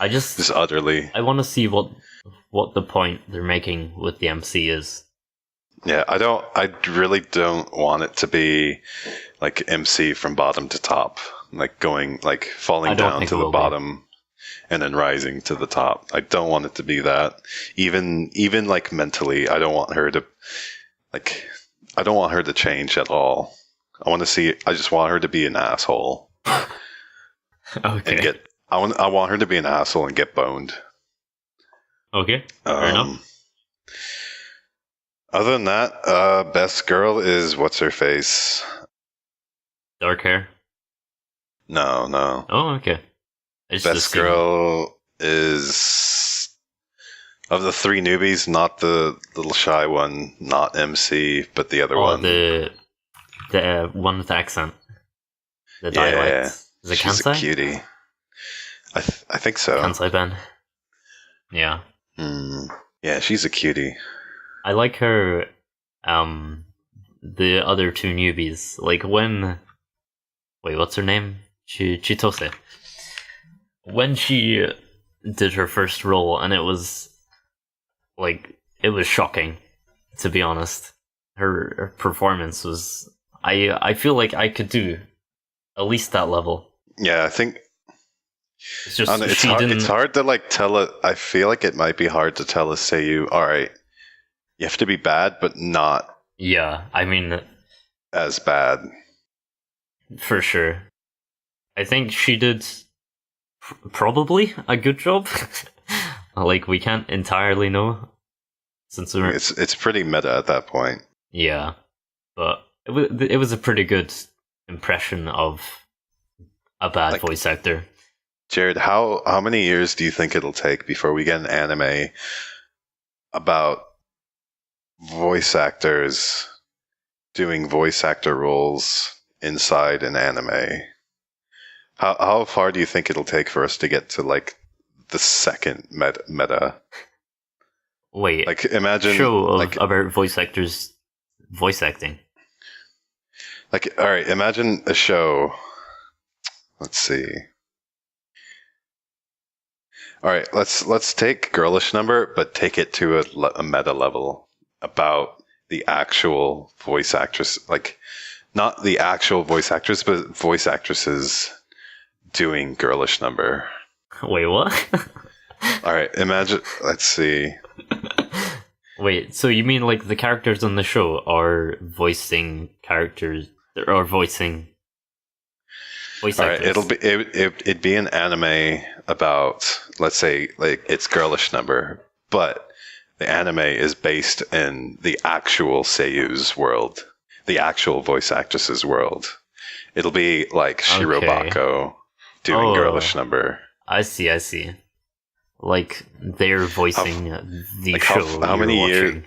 Just utterly. I want to see what the point they're making with the MC is. Yeah, I really don't want it to be like MC from bottom to top, like falling down to the bottom and then rising to the top. I don't want it to be that. Even like mentally, I don't want her to change at all. I just want her to be an asshole. Okay. And I want her to be an asshole and get boned. Okay. Fair enough. Other than that, best girl is what's her face? Dark hair? No. Oh, okay. Best girl is of the three newbies, not the little shy one, not MC, but the other one. The one with the accent. The dialect. Yeah, is it she's Kansai? a cutie. I think so. Kansai Ben. Yeah. Yeah, she's a cutie. I like her, the other two newbies. Like when... Wait, what's her name? Chitose. When she did her first role, and it was shocking, to be honest. Her performance was... I feel like I could do at least that level. Yeah, I think... It's just it's hard to tell it. I feel like it might be hard to tell a Seiyu, alright, you have to be bad, but not... Yeah, I mean... as bad. For sure. I think she did probably a good job. We can't entirely know. Since it's pretty meta at that point. Yeah. But it was a pretty good impression of a bad voice actor. Jared, how many years do you think it'll take before we get an anime about voice actors doing voice actor roles inside an anime? How far do you think it'll take for us to get to the second meta? Wait, imagine show about voice actors voice acting. All right, imagine a show. Let's see. All right, let's take Girlish Number, but take it to a meta level about the actual voice actress, not the actual voice actress, but voice actresses doing Girlish Number. Wait, what? All right, imagine. Let's see. Wait, so you mean the characters on the show are voicing characters or voicing voice actors? All right, it'd be an anime about, let's say, it's Girlish Number, but the anime is based in the actual Seiyu's world, the actual voice actress's world. It'll be like Shirobako doing Girlish Number. I see. They're voicing the show. How many years?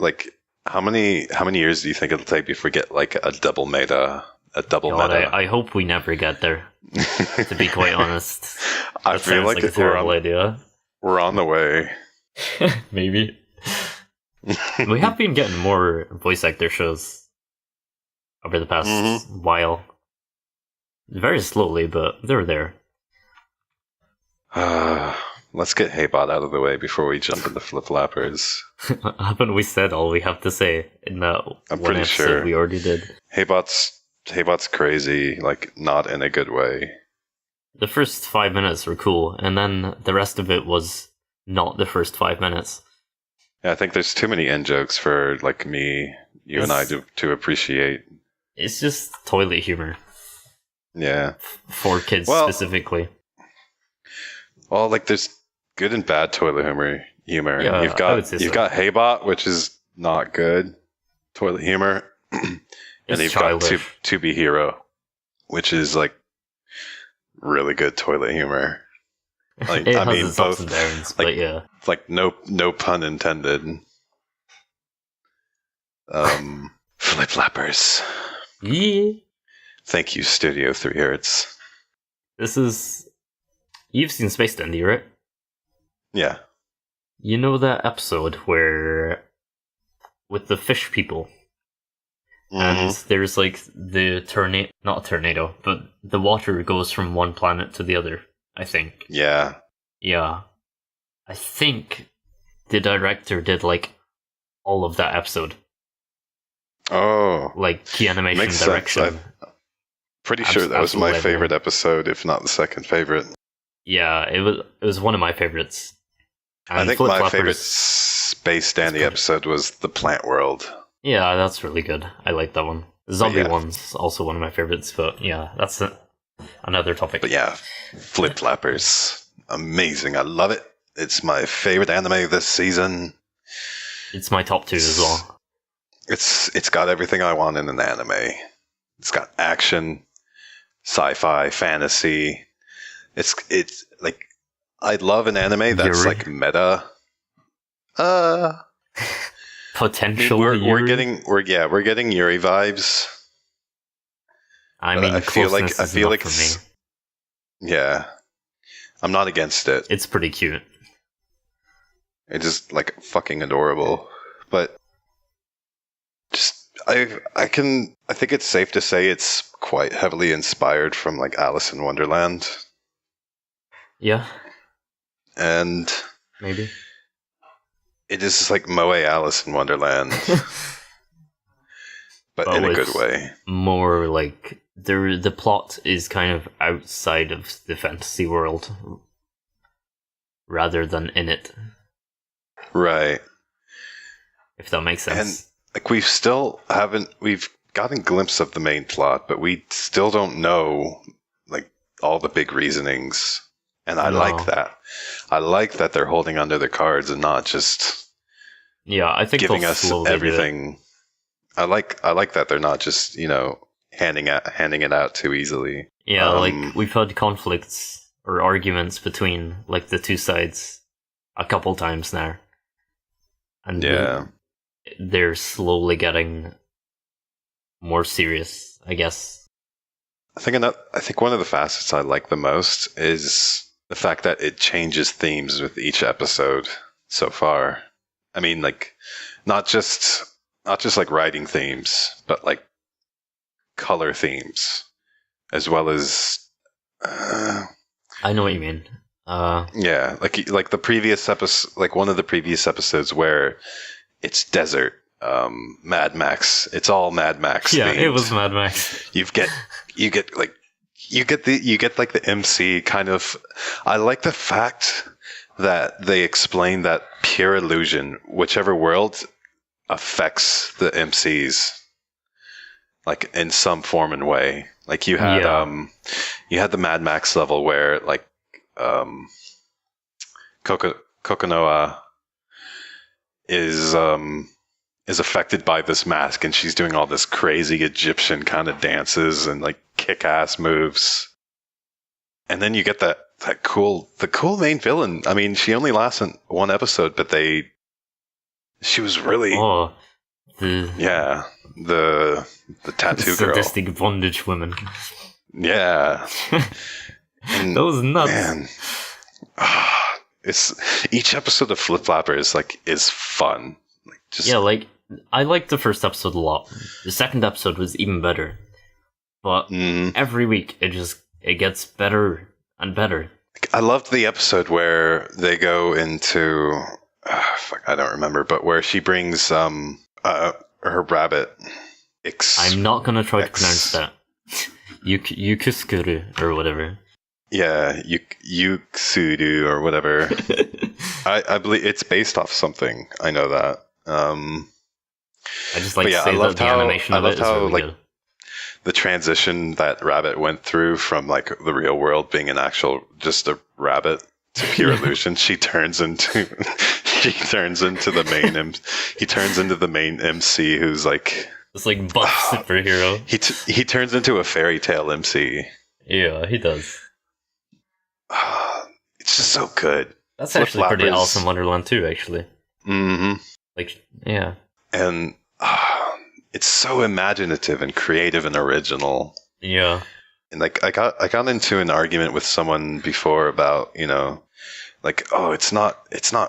How many years do you think it'll take before we get a double meta? Meta. I hope we never get there. To be quite honest, I feel like a terrible idea. We're on the way. Maybe. We have been getting more voice actor shows over the past while. Very slowly, but they're there. Let's get Heybot out of the way before we jump into flip-flappers. Haven't we said all we have to say in that I'm one pretty episode sure we already did? Heybot's crazy, not in a good way. The first 5 minutes were cool, and then the rest of it was not the first 5 minutes. Yeah, I think there's too many in-jokes for, you and I to appreciate. It's just toilet humor. Yeah. For kids specifically. Well, like there's good and bad toilet humor. Yeah, you've got Haybot, which is not good toilet humor, and you've got To Be Hero, which is like really good toilet humor. Like, it has its ups and downs, like, but yeah, like no pun intended. Flip flappers. Yeah. Thank you, Studio 3 Hertz. You've seen Space Dandy, right? Yeah. You know that episode where with the fish people, and there's like the not a tornado, but the water goes from one planet to the other, I think. Yeah. Yeah. I think the director did like all of that episode. Oh. Like key animation, makes direction. Sense. I'm pretty sure that was my favorite episode, if not the second favorite. Yeah, it was one of my favorites. And I think my favorite Space Dandy episode was the Plant World. Yeah, that's really good. I like that one. The zombie one's also one of my favorites, but yeah, that's another topic. But yeah, Flip Flappers. Amazing. I love it. It's my favorite anime this season. It's my top 2 as well. It's got everything I want in an anime. It's got action, sci-fi, fantasy. It's like, I love an anime that's like meta. Potential. We're getting Yuri vibes. I mean, I feel like for me. Yeah, I'm not against it. It's pretty cute. It's just like fucking adorable, but just I think it's safe to say it's quite heavily inspired from like Alice in Wonderland. Yeah. And maybe it is like Moe Alice in Wonderland, but in a good way. More like the plot is kind of outside of the fantasy world rather than in it. Right. If that makes sense. And like we've gotten a glimpse of the main plot, but we still don't know like all the big reasonings. And I like that. I like that they're holding onto the cards and not just I think giving us everything. I like that they're not just, handing it out too easily. Yeah, like we've had conflicts or arguments between like the two sides a couple times now. And they're slowly getting more serious, I guess. I think one of the facets I like the most is the fact that it changes themes with each episode so far. I mean, like, not just like writing themes, but like color themes, as well as. I know what you mean. Yeah, like the previous episode, like one of the previous episodes where it's desert, Mad Max. It's all Mad Max. Yeah, themed. It was Mad Max. You get the MC kind of. I like the fact that they explain that pure illusion, whichever world affects the MCs, like in some form and way. Like you had the Mad Max level where like Kokonoha is affected by this mask, and she's doing all this crazy Egyptian kind of dances and like kick-ass moves. And then you get the cool main villain. I mean, she only lasted one episode, but she was really the tattoo girl, sadistic bondage women. Yeah, and, those nuts. Man, it's each episode of Flip Flappers is fun. I liked the first episode a lot. The second episode was even better, but every week it gets better and better. I loved the episode where they go into I don't remember, but where she brings her rabbit. I'm not gonna try to pronounce that. Yukuskuru or whatever. Yeah, Yuksuru or whatever. I believe it's based off something. I know that. I just like to say that the animation of it is really good. the transition that Rabbit went through from like the real world being an actual just a rabbit to pure illusion. He turns into the main MC who's like it's like buff superhero. He turns into a fairy tale MC. Yeah, he does. It's just so good. That's actually pretty Alice in Wonderland too, actually. Mm-hmm. Like, yeah. And it's so imaginative and creative and original. Yeah. And like I got into an argument with someone before about, like, oh, it's not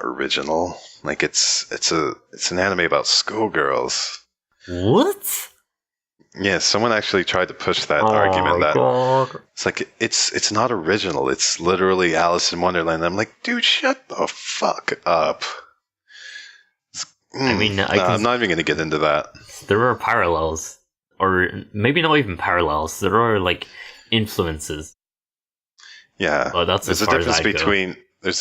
original. Like it's an anime about schoolgirls. What? Yeah, someone actually tried to push that argument that it's like it's not original. It's literally Alice in Wonderland. I'm like, dude, shut the fuck up. I mean, I'm not even going to get into that. There are parallels, or maybe not even parallels. There are like influences. Yeah, but that's there's a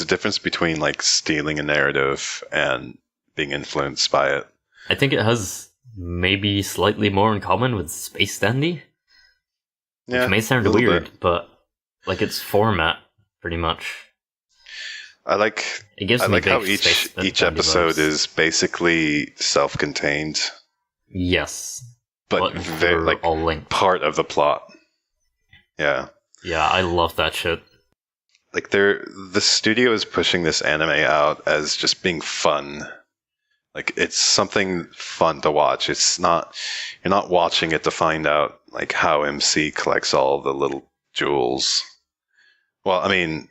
difference between like stealing a narrative and being influenced by it. I think it has maybe slightly more in common with Space Dandy. Yeah, which may sound weird, but like its format, pretty much. I like how each episode is basically self-contained. Yes, but very like all linked. Part of the plot. Yeah. Yeah, I love that shit. Like the studio is pushing this anime out as just being fun. Like it's something fun to watch. You're not watching it to find out like how MC collects all the little jewels. Well, I mean,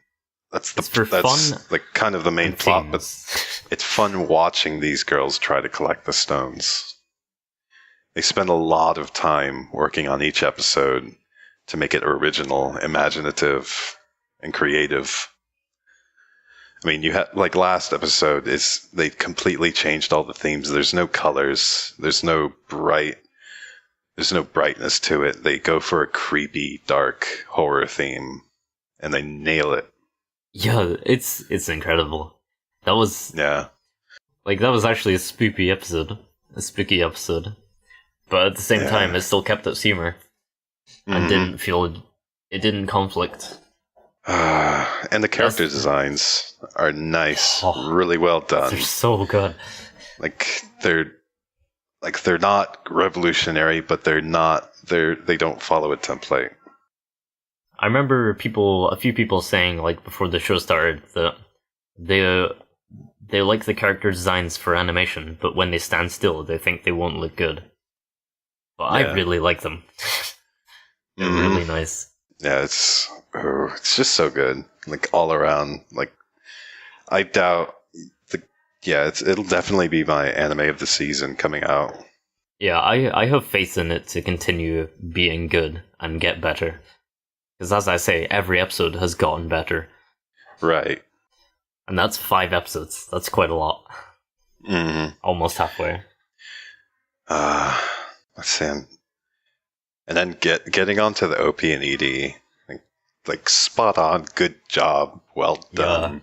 that's fun like kind of the main plot, but it's fun watching these girls try to collect the stones. They spend a lot of time working on each episode to make it original, imaginative, and creative. I mean, you had like last episode they completely changed all the themes. There's no colors. There's no brightness to it. They go for a creepy, dark horror theme, and they nail it. Yeah, it's incredible. That was actually a spooky episode. But at the same time, it still kept its humor. And it didn't conflict. And the character designs are nice, really well done. They're so good. They're not revolutionary, but they don't follow a template. I remember a few people saying like before the show started that they like the character designs for animation, but when they stand still, they think they won't look good. But I really like them. They're really nice. Yeah, it's just so good. Like all around. Like I doubt it'll definitely be my anime of the season coming out. Yeah, I have faith in it to continue being good and get better. Because as I say, every episode has gotten better. Right. And that's 5 episodes. That's quite a lot. Mm-hmm. Almost halfway. Let's see. And then getting onto the OP and ED. Like spot on. Good job. Well done.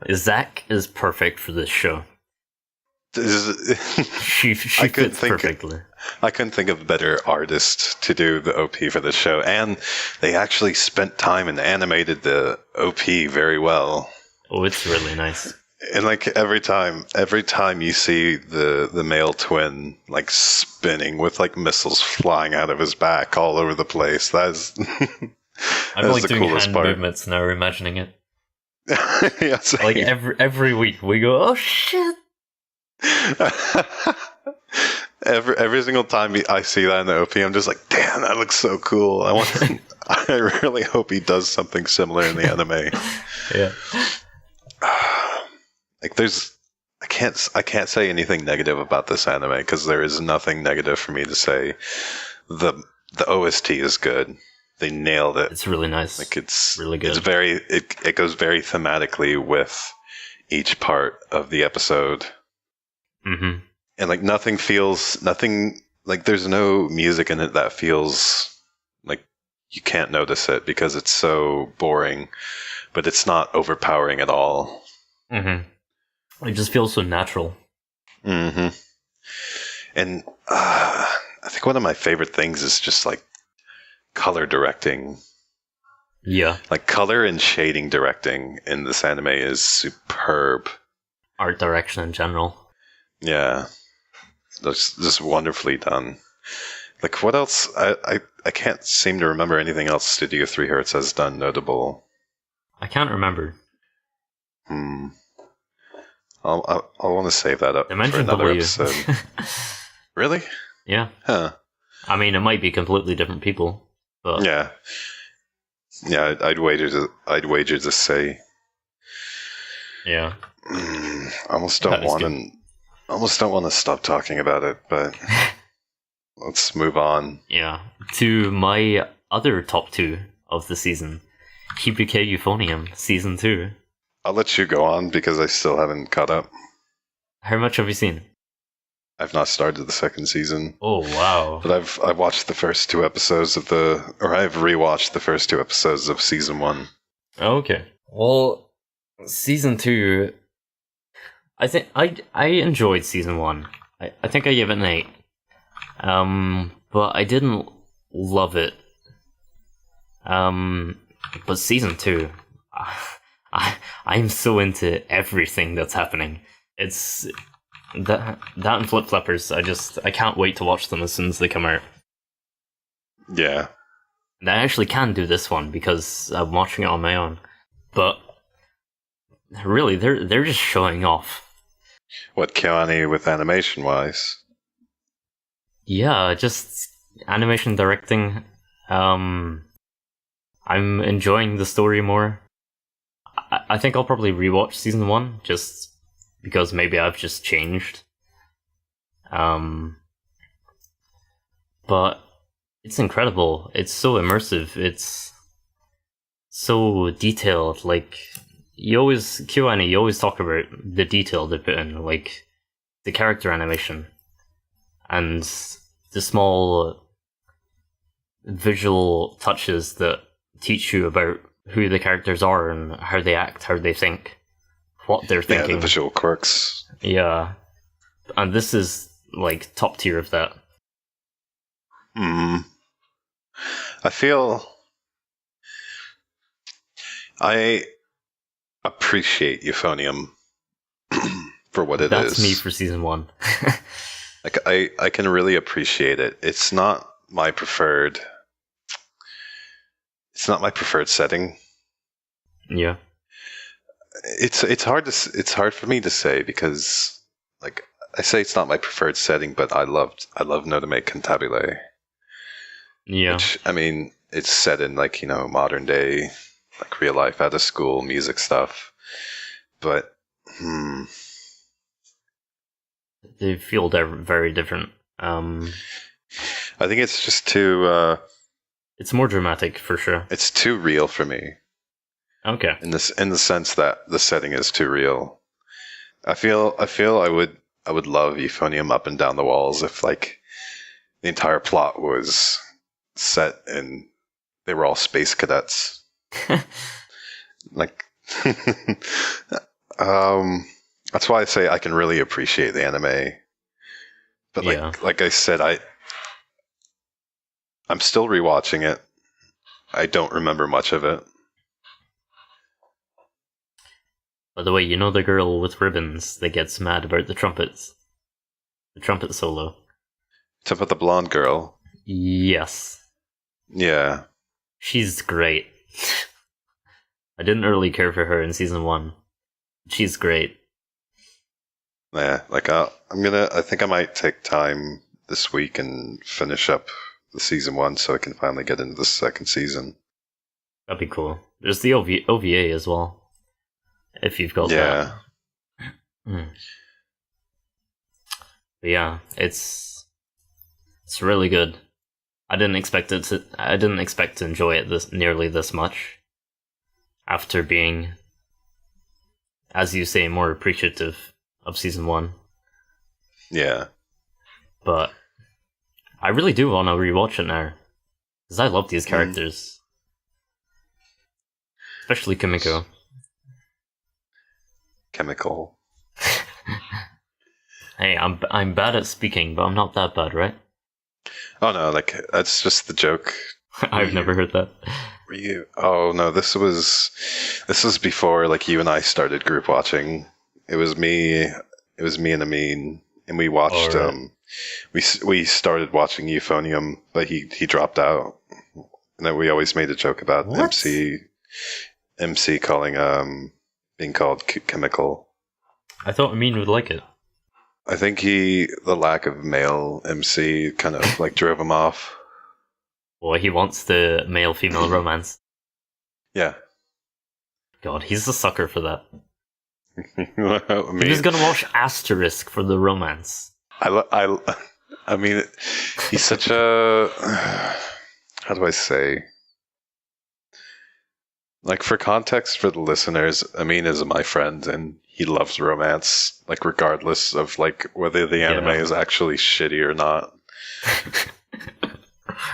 Yeah. Zach is perfect for this show. She fits perfectly. I couldn't think of a better artist to do the OP for the show, and they actually spent time and animated the OP very well. Oh, it's really nice. And like every time you see the male twin like spinning with like missiles flying out of his back all over the place, that's I'm like doing hand movements now, imagining it. Yeah, like every week we go, oh shit. Every single time I see that in the OP, I'm just like, damn, that looks so cool. I really hope he does something similar in the anime. Yeah. Like I can't say anything negative about this anime because there is nothing negative for me to say. The OST is good. They nailed it. It's really nice. Like it's really good. It goes very thematically with each part of the episode. Mm-hmm. And like nothing like there's no music in it that feels like you can't notice it because it's so boring, but it's not overpowering at all. Mm-hmm. It just feels so natural. Mm-hmm. And I think one of my favorite things is just like color directing. Yeah. Like color and shading directing in this anime is superb. Art direction in general. Yeah. That's just wonderfully done. Like what else? I can't seem to remember anything else Studio 3 Hertz has done notable. I can't remember. I'll want to save that up Dimension for another W. episode. Really? Yeah. Huh. I mean, it might be completely different people, but Yeah. Yeah, I'd wager to say. Yeah. I almost don't want to stop talking about it, but let's move on. Yeah. To my other top 2 of the season, Hibuke Euphonium Season 2. I'll let you go on because I still haven't caught up. How much have you seen? I've not started the second season. Oh, wow. But I've watched the first 2 episodes I've rewatched the first 2 episodes of Season 1. Okay. Well, Season 2, I think I enjoyed Season 1. I think I gave it an 8. But I didn't love it. But Season 2, I'm so into everything that's happening. It's that and Flip Flippers. I can't wait to watch them as soon as they come out. Yeah. And I actually can do this one because I'm watching it on my own. But really, they're just showing off. What, Kyoani with animation wise? Yeah, just animation directing. I'm enjoying the story more. I think I'll probably rewatch Season 1 just because maybe I've just changed. But it's incredible. It's so immersive. It's so detailed. Like, you always talk about the detail they put in, like the character animation and the small visual touches that teach you about who the characters are and how they act, how they think, what they're thinking. Yeah, the visual quirks. Yeah. And this is, like, top tier of that. I feel I appreciate Euphonium for what it is. That's me for Season 1. Like, I can really appreciate it. It's not my preferred setting. Yeah. It's hard for me to say because, like, I say it's not my preferred setting, but I love Nodame Cantabile. Yeah. Which, I mean, it's set in, like, you know, modern day, like, real life out of school music stuff. But They feel very different. I think it's just too it's more dramatic for sure. it's too real for me. Okay. In the sense that the setting is too real. I feel I would love Euphonium Up and Down the Walls if, like, the entire plot was set and they were all space cadets. Like that's why I say I can really appreciate the anime. But like I said, I'm still rewatching it. I don't remember much of it. By the way, you know the girl with ribbons that gets mad about the trumpets? The trumpet solo. It's about the blonde girl. Yes. Yeah. She's great. I didn't really care for her in Season 1. She's great. Yeah, like I think I might take time this week and finish up the Season 1 so I can finally get into the second season. That'd be cool. There's the OVA as well. If you've got that. But yeah, it's really good. I didn't expect to enjoy it nearly this much. After being, as you say, more appreciative of Season 1. Yeah. But I really do want to rewatch it now. Because I love these characters. Especially Kimiko. Chemical. Hey, I'm bad at speaking, but I'm not that bad, right? Oh no, like that's just the joke. I've never heard that. Oh no, this was before like you and I started group watching. It was me and Amin, and we watched. Alright. We started watching Euphonium, but he dropped out. And then we always made a joke about What? MC calling being called chemical. I thought Amin would like it. I think the lack of male MC kind of like drove him off. Well, he wants the male-female romance. Yeah. God, he's a sucker for that. I He was gonna watch Asterisk for the romance. I mean, he's such a, how do I say? Like, for context for the listeners, Amin is my friend, and he loves romance, like, regardless of, like, whether the anime is actually shitty or not.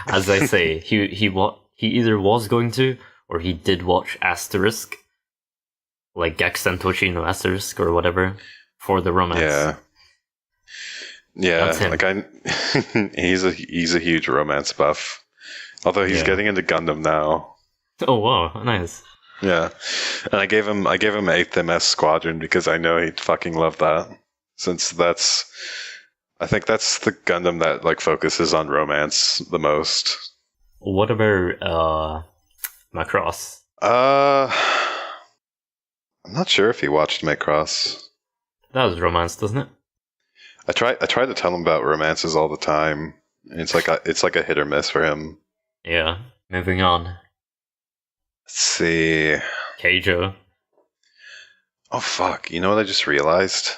As I say, he either was going to, or he did watch Asterisk, like Geksentoshi no Asterisk, or whatever, for the romance. Yeah. Yeah, That's him. like he's a huge romance buff. Although he's getting into Gundam now. Oh wow, nice. Yeah. And I gave him 8th MS Squadron because I know he'd fucking love that. Since I think that's the Gundam that like focuses on romance the most. What about Macross? I'm not sure if he watched Macross. That was romance, doesn't it? I try to tell him about romances all the time. And it's like a hit or miss for him. Yeah. Moving on. Let's see. Keijo. Oh fuck! You know what I just realized?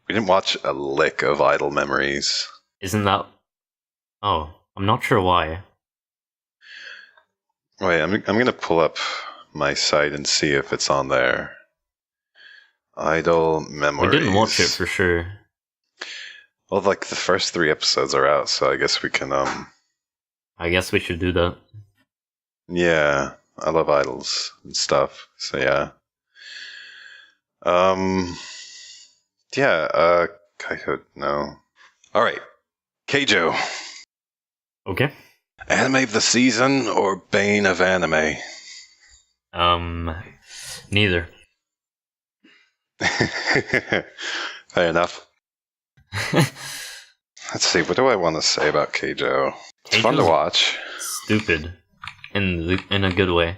We didn't watch a lick of Idle Memories. Isn't that... Oh, I'm not sure why. Wait, I'm gonna pull up my site and see if it's on there. Idle Memories. We didn't watch it for sure. Well, like the first 3 episodes are out, so I guess we can. I guess we should do that. Yeah, I love idols and stuff. So yeah. Yeah. Kaito, no. All right, Keijo. Okay. Anime of the season or bane of anime? Neither. Fair enough. Let's see, what do I want to say about Keijo? It's fun to watch. Stupid. In a good way.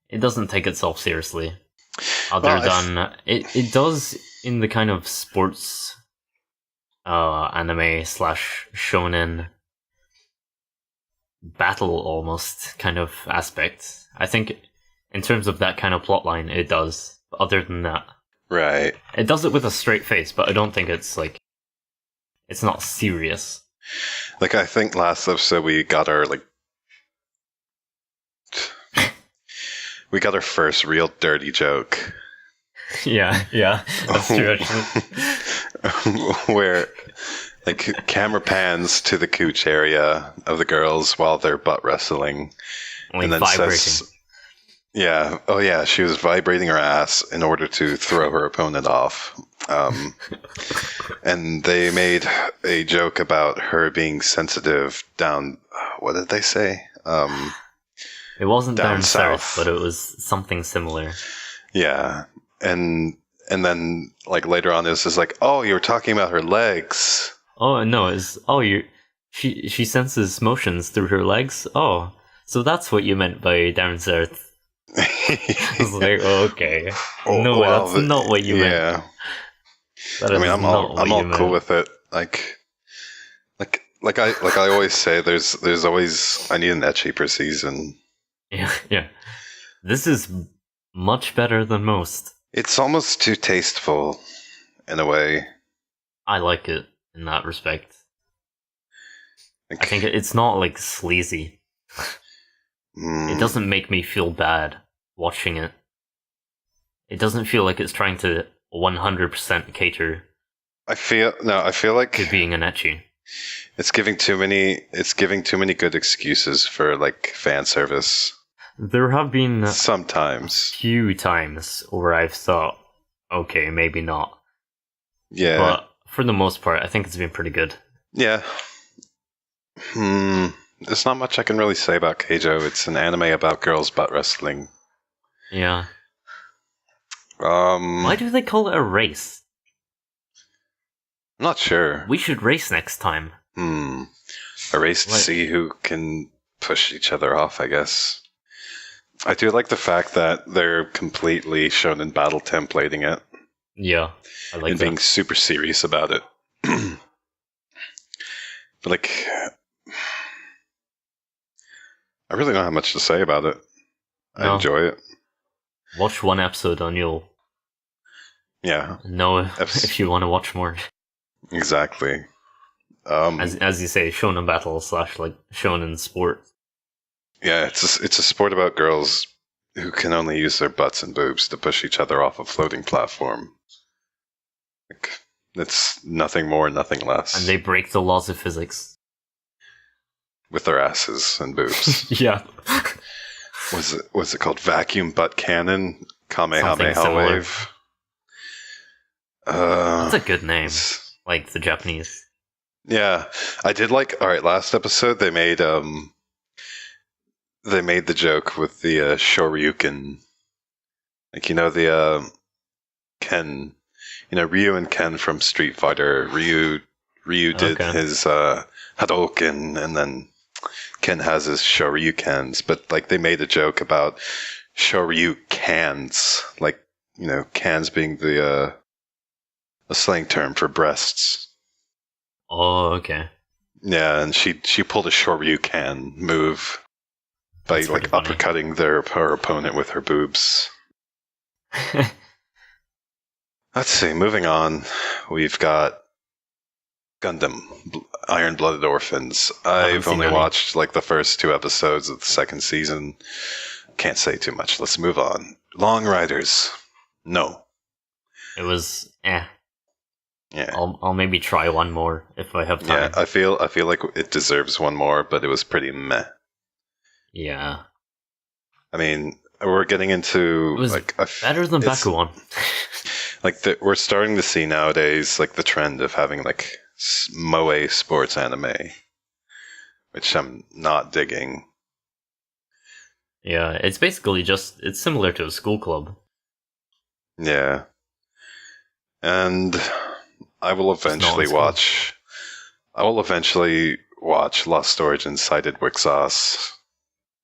It doesn't take itself seriously. Other than... It does in the kind of sports anime / shonen battle almost kind of aspect. I think in terms of that kind of plotline, it does. But other than that... Right. It does it with a straight face, but I don't think it's like... It's not serious. Like, I think last episode we got our, like... we got our first real dirty joke. Yeah, that's true, actually. Where, like, camera pans to the cooch area of the girls while they're butt wrestling. Like and then vibrating. says... Yeah. Oh, yeah. She was vibrating her ass in order to throw her opponent off. And they made a joke about her being sensitive down. What did they say? It wasn't down south. south, but it was something similar. Yeah. And then like later on, it was just like, oh, you were talking about her legs. Oh no, she senses motions through her legs. Oh, so that's what you meant by down south. I was like, okay, no, well, that's not what you meant. Yeah. I mean, I'm all cool with it. Like I always say, there's always I need an ecchi per season. Yeah. This is much better than most. It's almost too tasteful, in a way. I like it in that respect. I think it's not like sleazy. It doesn't make me feel bad watching it. It doesn't feel like it's trying to 100% cater. I feel like to being an ecchi. It's giving too many good excuses for like fan service. There have been sometimes few times where I've thought, okay, maybe not. Yeah. But for the most part, I think it's been pretty good. Yeah. There's not much I can really say about Keijo. It's an anime about girls butt wrestling. Yeah. Why do they call it a race? I'm not sure. We should race next time. A race to see who can push each other off, I guess. I do like the fact that they're completely shonen battle templating it. Yeah, I like and that. Being super serious about it. But like, I really don't have much to say about it. I enjoy it. Watch one episode and you'll know if you want to watch more. Exactly. As you say, shonen battle / like shonen sport. Yeah, it's a sport about girls who can only use their butts and boobs to push each other off a floating platform. Like, it's nothing more, nothing less. And they break the laws of physics. With their asses and boobs. Yeah. Was it called vacuum butt cannon? Kamehameha wave? That's a good name. Like the Japanese. Yeah. I did like, alright, last episode they made the joke with the Shoryuken. Like, the Ken, Ryu and Ken from Street Fighter. Ryu did his Hadouken, and then Ken has his Shoryukens. But like, they made a joke about Shoryukens, like, cans being a slang term for breasts. Oh, okay. Yeah, and she pulled a Shoryuken move by like uppercutting her opponent with her boobs. Let's see, moving on. We've got Gundam, Iron-Blooded Orphans. I've only watched like the first 2 episodes of the 2nd season. Can't say too much. Let's move on. Long Riders. No. It was Yeah. I'll maybe try one more if I have time. Yeah, I feel like it deserves one more, but it was pretty meh. Yeah. I mean, we're getting into it was better than Bakuon. Like we're starting to see nowadays like the trend of having like moe sports anime, which I'm not digging. Yeah, it's basically it's similar to a school club. Yeah. And I will eventually watch Lost Origin Cited Wixos.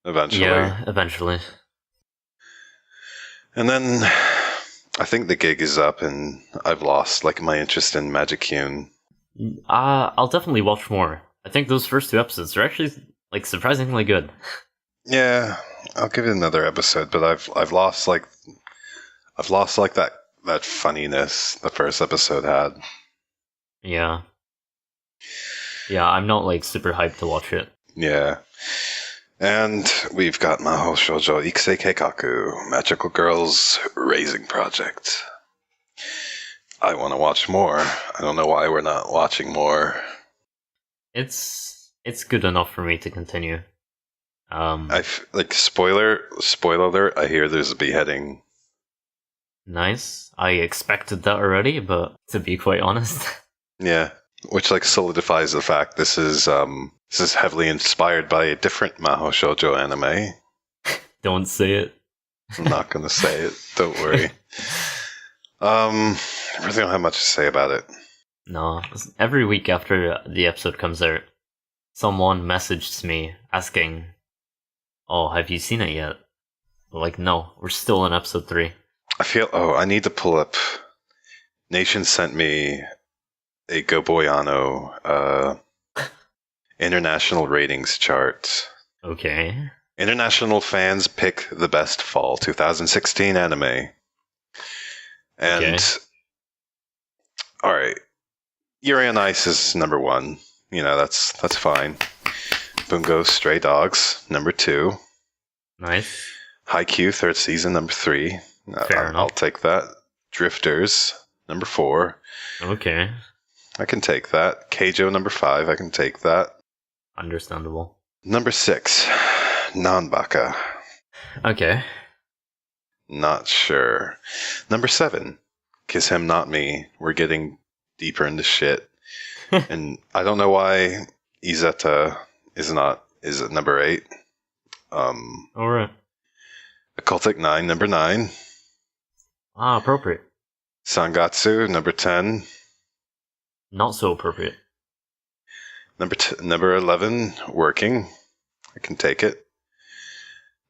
Eventually. Yeah, eventually. And then I think the gig is up and I've lost like my interest in Magicune. I'll definitely watch more. I think those first 2 episodes are actually like surprisingly good. Yeah, I'll give it another episode, but I've lost like that funniness the first episode had. Yeah. Yeah, I'm not like super hyped to watch it. Yeah. And we've got Mahou Shoujo Ikusei Keikaku, Magical Girls Raising Project. I want to watch more. I don't know why we're not watching more. It's good enough for me to continue. Spoiler alert, I hear there's a beheading. Nice. I expected that already, but to be quite honest. Yeah. Which like solidifies the fact this is heavily inspired by a different Mahou Shoujo anime. Don't say it. I'm not going to say it. Don't worry. I really don't have much to say about it. No. Every week after the episode comes out, someone messaged me asking, "Oh, have you seen it yet?" I'm like, no, we're still in episode 3. I need to pull up. Nation sent me a Goboyano international ratings chart. Okay. International fans pick the best fall 2016 anime. And, alright. Yuri on Ice is number 1. That's fine. Bungo Stray Dogs, number 2. Nice. Haikyuu, 3rd season, number 3. Fair enough. I'll take that. Drifters, number 4. Okay. I can take that. Keijo, number 5. I can take that. Understandable. Number 6. Nanbaka. Okay. Not sure. Number 7. Kiss Him Not Me. We're getting deeper into shit. And I don't know why Izeta is at number 8. Alright. Occultic 9, number 9. Ah, appropriate. Sangatsu, number 10. Not so appropriate. Number 11, Working. I can take it.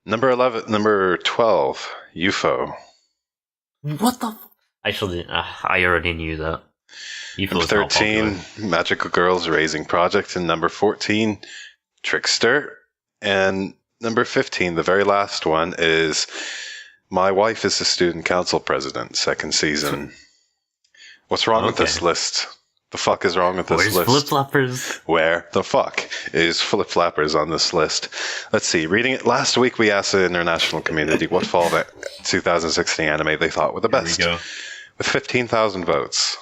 Number 12, UFO. What the? Actually, I already knew that. Number 13, Magical Girls Raising Project. And number 14, Trickster. And number 15, the very last one, is My Wife is the Student Council President, second season. What's wrong with this list? The fuck is wrong with this list? Flip Flappers? Where the fuck is Flip Flappers on this list? Let's see. Reading it last week, we asked the international community what fall 2016 anime they thought were the best. With 15,000 votes.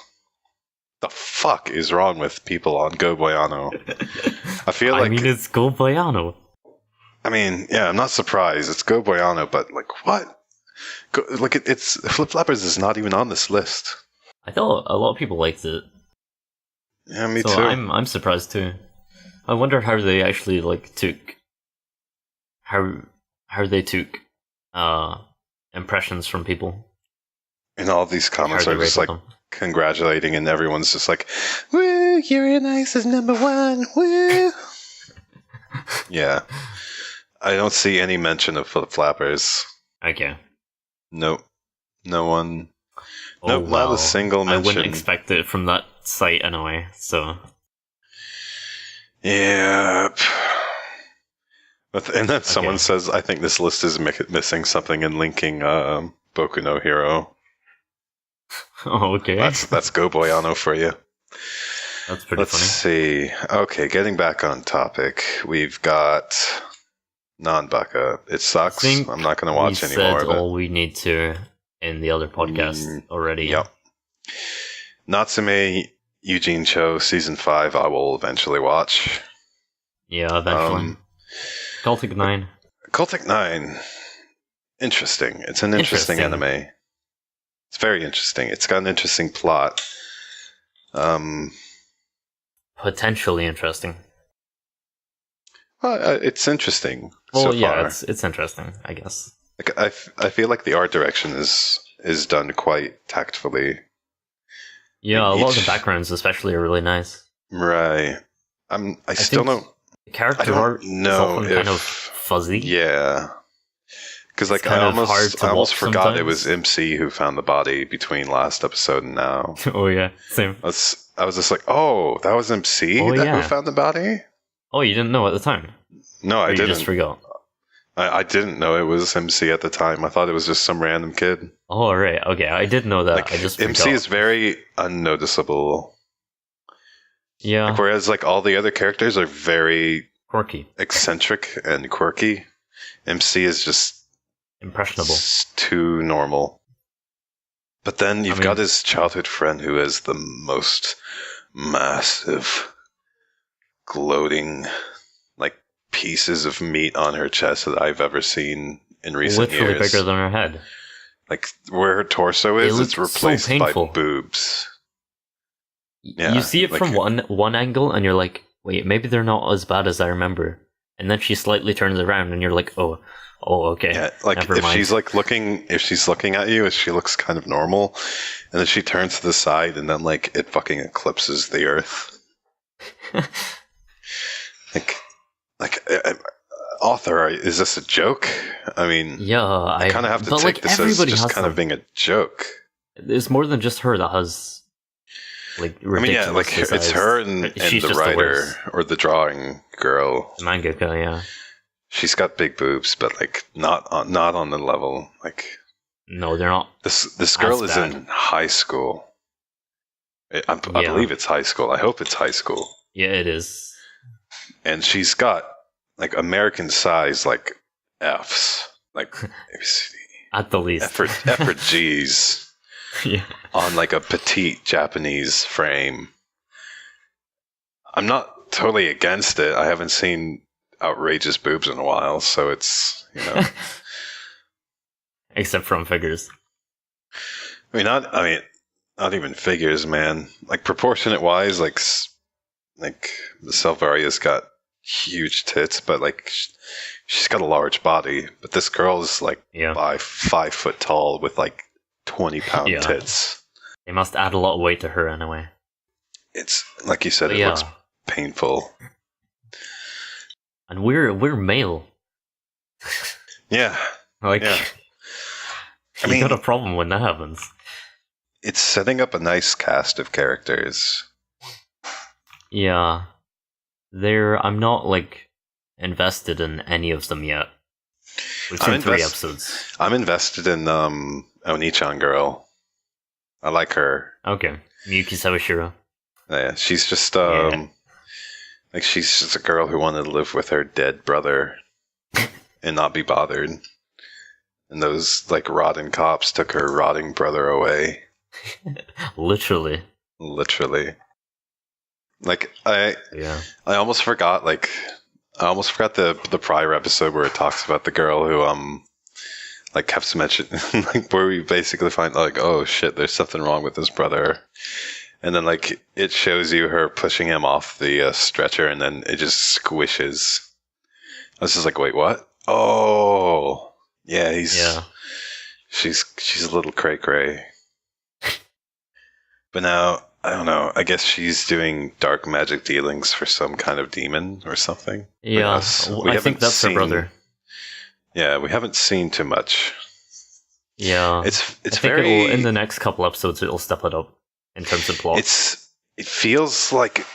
The fuck is wrong with people on Go Boyano? I mean, it's Go Boyano. I mean, yeah, I'm not surprised. It's Go Boyano, but like, what? It's Flip Flappers is not even on this list. I thought a lot of people liked it. Yeah, me too. I'm surprised too. I wonder how they actually took impressions from people. And all these comments are just congratulating, and everyone's just like, "Woo, Yuri Nice is number 1, woo!" Yeah, I don't see any mention of Flip Flappers. Okay. Nope, no one. Oh, nope, wow. Not a single mention. I wouldn't expect it from that site anyway, so... Yeah. And then someone says, I think this list is missing something in linking Boku no Hero. Oh, okay. That's Go Boyano for you. That's pretty funny. Let's see. Okay, getting back on topic. We've got Non-Baka. It sucks. I'm not going to watch anymore. We said all we need to in the other podcast already. Yep. Natsume Eugene Cho Season 5 I will eventually watch. Yeah, eventually. Cultic 9. Cultic 9. Interesting. It's an interesting anime. It's very interesting. It's got an interesting plot. Potentially interesting. Well, it's interesting. Well, so yeah, far. it's interesting, I guess. Like, I feel like the art direction is done quite tactfully. Yeah, a lot of the backgrounds, especially, are really nice. Right. I still don't. The character art is often kind of fuzzy. Yeah. Because I almost forgot it was MC who found the body between last episode and now. Oh yeah, same. I was just like, oh, that was MC who found the body? Oh, you didn't know at the time? No, I didn't. You just forgot? I didn't know it was MC at the time. I thought it was just some random kid. Oh, right. Okay, I did know that. I just forgot. MC is very unnoticeable. Yeah. Whereas all the other characters are very quirky, eccentric, and quirky. MC is just impressionable. Too normal. But then you've got his childhood friend who has the most massive, gloating, pieces of meat on her chest that I've ever seen in recent years. Literally bigger than her head. Where her torso is, it's replaced so by boobs. Yeah, you see it from one angle, and you're like, wait, maybe they're not as bad as I remember. And then she slightly turns around, and you're like, oh, okay. Yeah, if she's looking at you, she looks kind of normal, and then she turns to the side, and then it fucking eclipses the earth. Author, is this a joke? I mean, yeah, I kind of have to take this as just kind of being a joke. It's more than just her that has ridiculous it's her and the writer or the drawing girl, the mangaka. Yeah, she's got big boobs, but not on the level. No, they're not. This girl is in high school. I believe it's high school. I hope it's high school. Yeah, it is. And she's got American size Fs, at the least F for G's, yeah, on a petite Japanese frame. I'm not totally against it. I haven't seen outrageous boobs in a while, so it's except from figures. Not even figures, man. Proportionate wise, Like, Salvaria's got huge tits, but like she's got a large body. But this girl is like 5 foot tall with like 20-pound tits. They must add a lot of weight to her anyway. It's like you said, it looks painful. And we're male. Yeah. Like, you got a problem when that happens. It's setting up a nice cast of characters. Yeah. I'm not, like, invested in any of them yet. We've seen 3 episodes. I'm invested in Oni-chan girl. I like her. Okay. Miyuki Sawashiro. Yeah, she's just, like, she's just a girl who wanted to live with her dead brother and not be bothered. And those, like, rotting cops took her rotting brother away. Literally. Like, I almost forgot, the prior episode where it talks about the girl who, like, kept mentioning, like, where we basically find, like, oh shit, there's something wrong with this brother. And then, like, it shows you her pushing him off the stretcher, and then it just squishes. I was just like, wait, what? Oh, yeah, she's a little cray-cray. But now, I don't know, I guess she's doing dark magic dealings for some kind of demon or something. Yeah, I think that's her brother. Yeah, we haven't seen too much. Yeah, it's very... in the next couple episodes, it'll step it up. In terms of plot, it feels like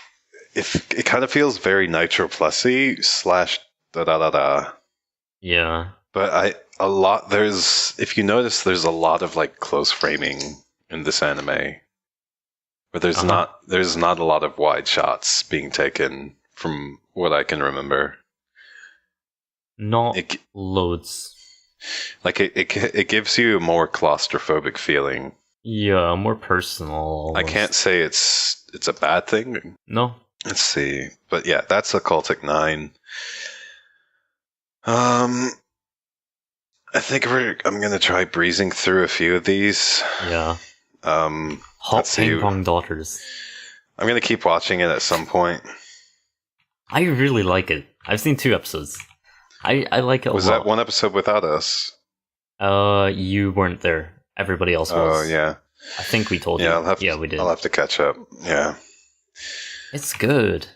it kind of feels very Nitro Plusy / da. Yeah, but if you notice, there's a lot of like close framing in this anime, but there's not a lot of wide shots being taken from what I can remember. Not loads. Like it gives you a more claustrophobic feeling. Yeah, more personal. Almost. I can't say it's a bad thing. No. Let's see. But yeah, that's Occultic 9. I think I'm going to try breezing through a few of these. Yeah. Hot Ping Pong Daughters. I'm going to keep watching it at some point. I really like it. I've seen 2 episodes. I like it a lot. Was that one episode without us? You weren't there. Everybody else was. Oh, yeah. I think we told you. We did. I'll have to catch up. Yeah. It's good.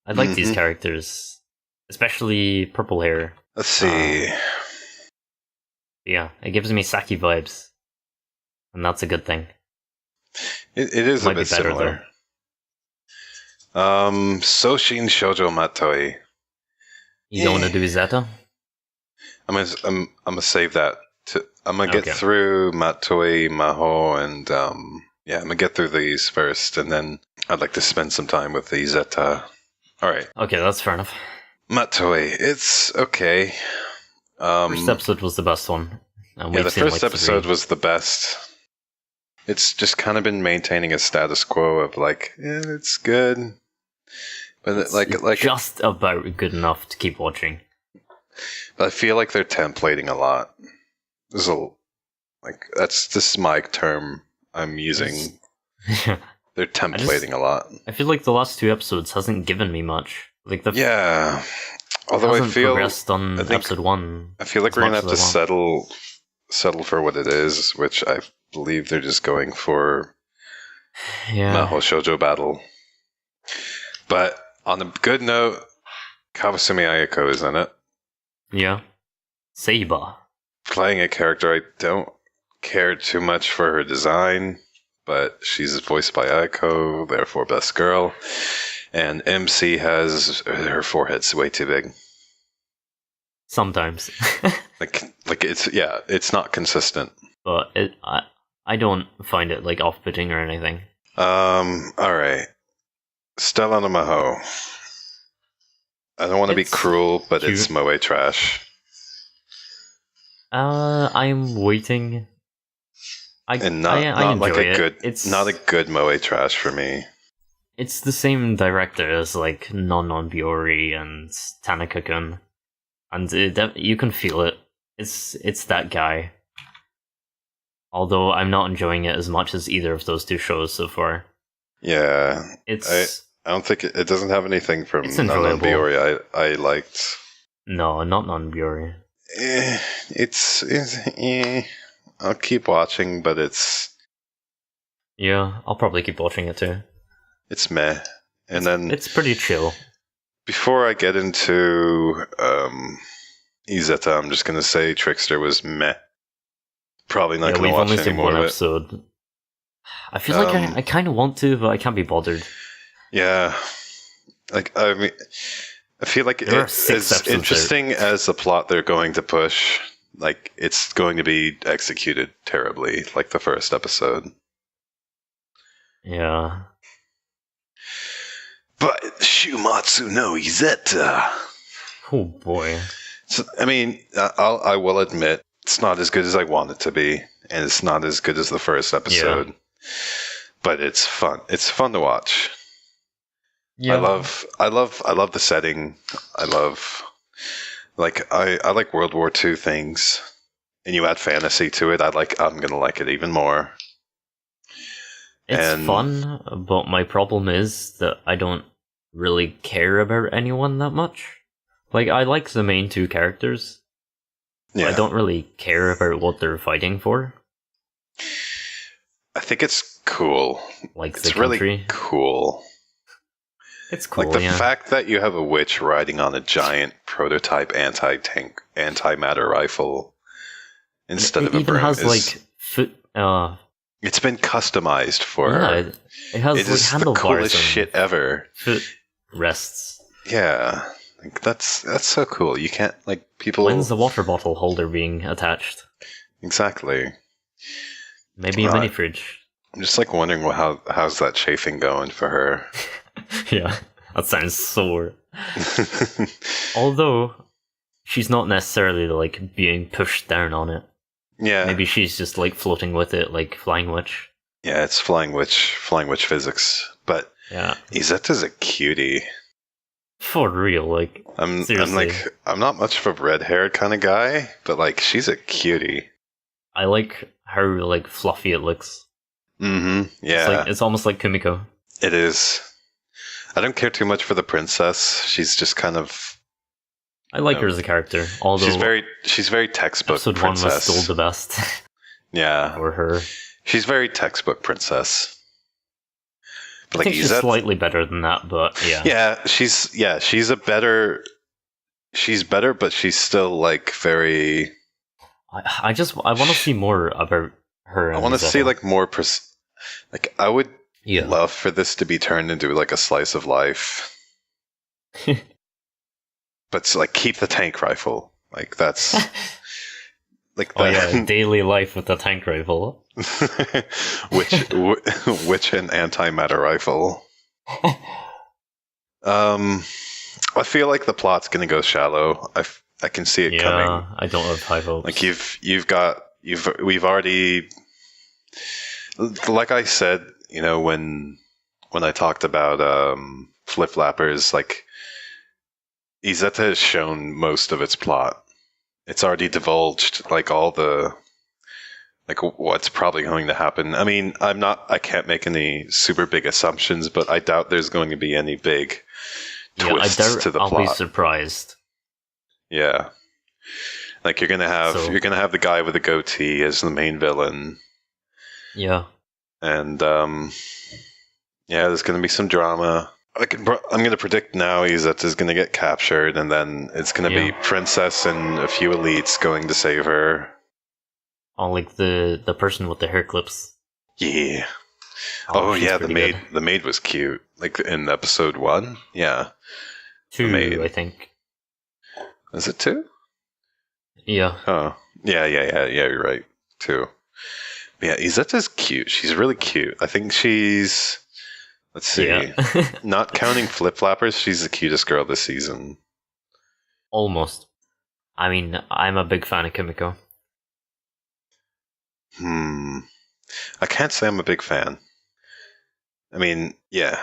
I like these characters. Especially purple hair. Let's see. Yeah, it gives me Saki vibes. And that's a good thing. It is a bit similar. Soshin Shoujo Matoi. You don't want to do Zeta? I'm gonna save that. I'm gonna get through Matoi, Maho, and I'm gonna get through these first, and then I'd like to spend some time with the Zeta. All right. Okay, that's fair enough. Matoi, it's okay. First episode was the best one. The first episode was the best. It's just kind of been maintaining a status quo of like, it's good, but it's just about good enough to keep watching. I feel like they're templating a lot. This is my term I'm using. They're templating a lot. I feel like the last 2 episodes hasn't given me much. Like although I feel progressed on episode 1. I feel like we're gonna have to settle for what it is, which I believe they're just going for Maho Shoujo battle. But on a good note, Kawasumi Ayako is in it. Yeah. Seiba. Playing a character I don't care too much for her design, but she's voiced by Ayako, therefore best girl. And MC has her forehead's way too big. Sometimes. it's not consistent. But I don't find it like off-putting or anything. Alright. Stella no Maho. I don't want to be cruel, but cute. It's moe trash. I'm waiting. I not enjoy a good. It's not a good moe trash for me. It's the same director as like Non Biori and Tanaka-kun, and you can feel it. It's that guy. Although I'm not enjoying it as much as either of those 2 shows so far. Yeah, I don't think it doesn't have anything from It's enjoyable. non-Biori I liked. No, not non-Biori. I'll keep watching, but it's Yeah, I'll probably keep watching it too. it's meh. And then It's pretty chill. before I get into Izeta, I'm just gonna say Trickster was meh. Probably not gonna We've watch only any seen more one of it. episode. I feel like I kind of want to, but I can't be bothered. Yeah, like I mean, I feel like There are it, 6 as episodes interesting as the plot they're going to push, like it's going to be executed terribly, like the first episode. Yeah. But Shumatsu no Izeta. Oh boy. So, I mean, I will admit it's not as good as I want it to be, and it's not as good as the first episode. But it's fun. It's fun to watch. Yeah. I love the setting. I love I like World War II things, and you add fantasy to it. I'm gonna like it even more. It's fun, but my problem is that I don't really care about anyone that much. Like, I like the main 2 characters. Yeah. I don't really care about what they're fighting for. I think it's cool. Like, It's the country. really cool. It's cool, Like the yeah. fact that you have a witch riding on a giant prototype anti-tank, antimatter rifle instead it of a even broom has, is- like, foot... It's been customized for yeah, her. it has, It like, is the handlebars coolest and shit ever. foot rests. Yeah, like that's so cool. You can't people. When's the water bottle holder being attached? Exactly. Maybe a Right. mini fridge. I'm just wondering how's that chafing going for her. Yeah, that sounds sore. Although, she's not necessarily, like, being pushed down on it. Yeah, Maybe she's just, like, floating with it, like Flying Witch. yeah, it's flying witch physics. But Yeah. Izeta's a cutie. For real, like, seriously. I'm not much of a red-haired kind of guy, but she's a cutie. I like how, like, fluffy it looks. Mm-hmm. Yeah, It's almost like Kumiko. it is. I don't care too much for the princess. She's just kind of. I like her as a character, although She's very textbook episode princess. 1 was still the best Yeah, for her. she's very textbook princess. But I think she's Izet- slightly better than that, but yeah. she's better, but she's still very. I want to see more about her. I want to see more. I would yeah. love for this to be turned into a slice of life, but keep the tank rifle. That's Oh yeah, daily life with a tank rifle. which an antimatter rifle. I feel like the plot's gonna go shallow. I can see it coming. I don't have high hopes. We've already, like I said, when I talked about Flip Flappers, Izeta has shown most of its plot. It's already divulged all the what's probably going to happen. I mean, I can't make any super big assumptions, but I doubt there's going to be any big twists to the I'll plot. be surprised. Yeah. You're gonna have the guy with the goatee as the main villain. Yeah. And there's gonna be some drama. I'm gonna predict now Izeta's gonna get captured, and then it's gonna be Princess and a few elites going to save her. Oh, like the person with the hair clips. Yeah. Oh yeah, the maid. The maid was cute. In episode 1. Yeah. 2, I think. Is it 2? Yeah. Oh. Yeah. You're right. 2. But yeah, Izeta's cute. She's really cute. I think she's. Let's see. Yeah. Not counting Flip Flappers, she's the cutest girl this season. Almost. I mean, I'm a big fan of Kumiko. I can't say I'm a big fan. I mean, yeah.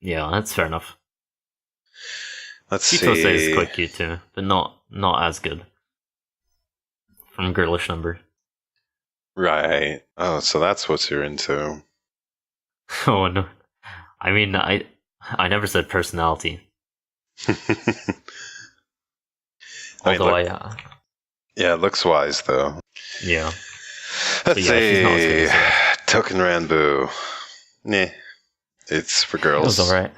Yeah, that's fair enough. Let's Chitose see. is quite cute too, but not as good. From Girlish Number. Right. Oh, so that's what you're into. Oh no. I mean, I never said personality. Although yeah, looks wise though. Yeah. Let's she's not as good see. as Token Ranboo. Nah, it's for It girls. was alright.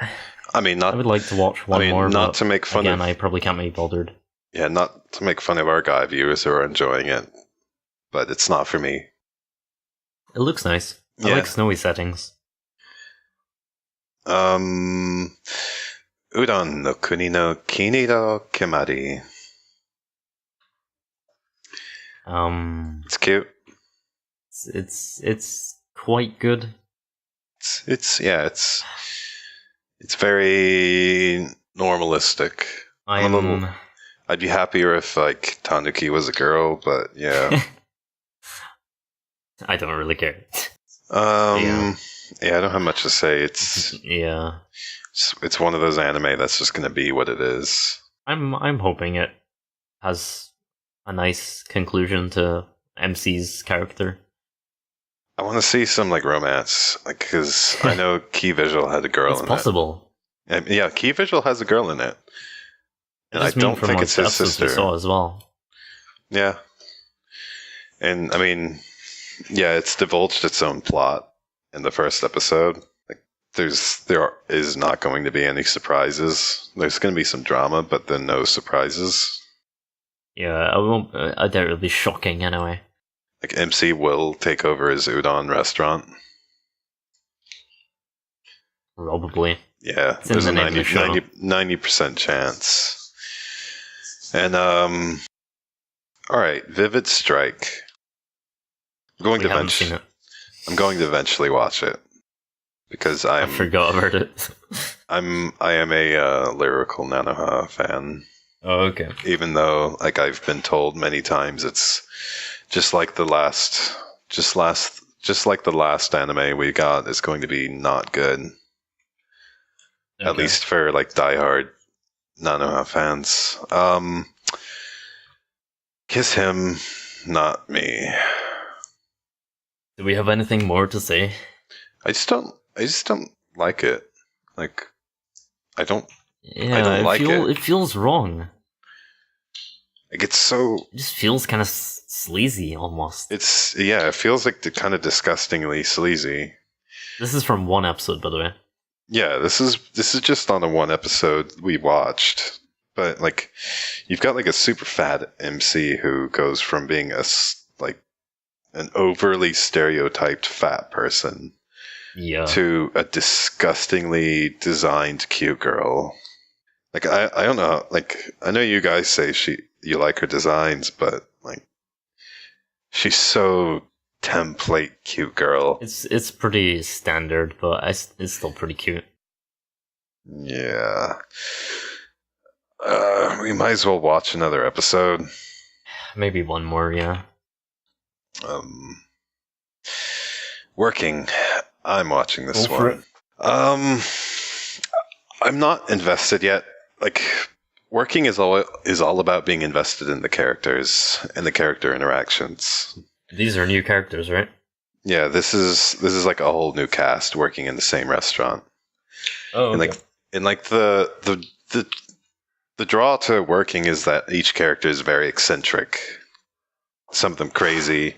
I mean, not. I would like to watch one more. Not but to make fun again, of. I probably can't be bothered. Yeah, not to make fun of our guy viewers who are enjoying it, but it's not for me. It looks nice. I like snowy settings. Udon no Kuni no Kini no Kemari. It's cute. It's quite good. It's very normalistic. I'd be happier if like Tanuki was a girl, but yeah. I don't really care. Yeah, I don't have much to say. It's one of those anime that's just going to be what it is. I'm hoping it has a nice conclusion to MC's character. I want to see some like romance, like because I know Key Visual had a girl. It's possible. It. Yeah, Key Visual has a girl in it, and I don't think it's his sister. Saw as well. Yeah, and I mean, yeah, it's divulged its own plot in the first episode. Like, there is not going to be any surprises. There's going to be some drama, but then no surprises. Yeah, I doubt it'll be shocking anyway. Like, MC will take over his udon restaurant. Probably. Yeah, it's there's a 90% chance. And, alright, Vivid Strike. I'm going to eventually watch it. Because I forgot about it. I am a lyrical Nanoha fan. Oh, okay. Even though, like I've been told many times, it's just like the last anime we got is going to be not good. Okay. At least for like diehard Nanoha fans. Kiss him, not me. Do we have anything more to say? I just don't like it. Like, I don't like it. It feels wrong. Like, it's so... It just feels kind of sleazy, almost. It feels like kind of disgustingly sleazy. This is from one episode, by the way. Yeah, this is just on a one episode we watched. But, like, you've got, like, a super fat MC who goes from being an overly stereotyped fat person to a disgustingly designed cute girl. Like, I don't know, like, I know you guys say you like her designs, but, like, she's so template cute girl. It's pretty standard, but it's still pretty cute. Yeah. We might as well watch another episode. Maybe one more, yeah. Working. I'm watching this one. I'm not invested yet. Like, working is all about being invested in the characters and the character interactions. These are new characters, right? Yeah, this is like a whole new cast working in the same restaurant. Oh, okay. And the draw to working is that each character is very eccentric. Some of them crazy.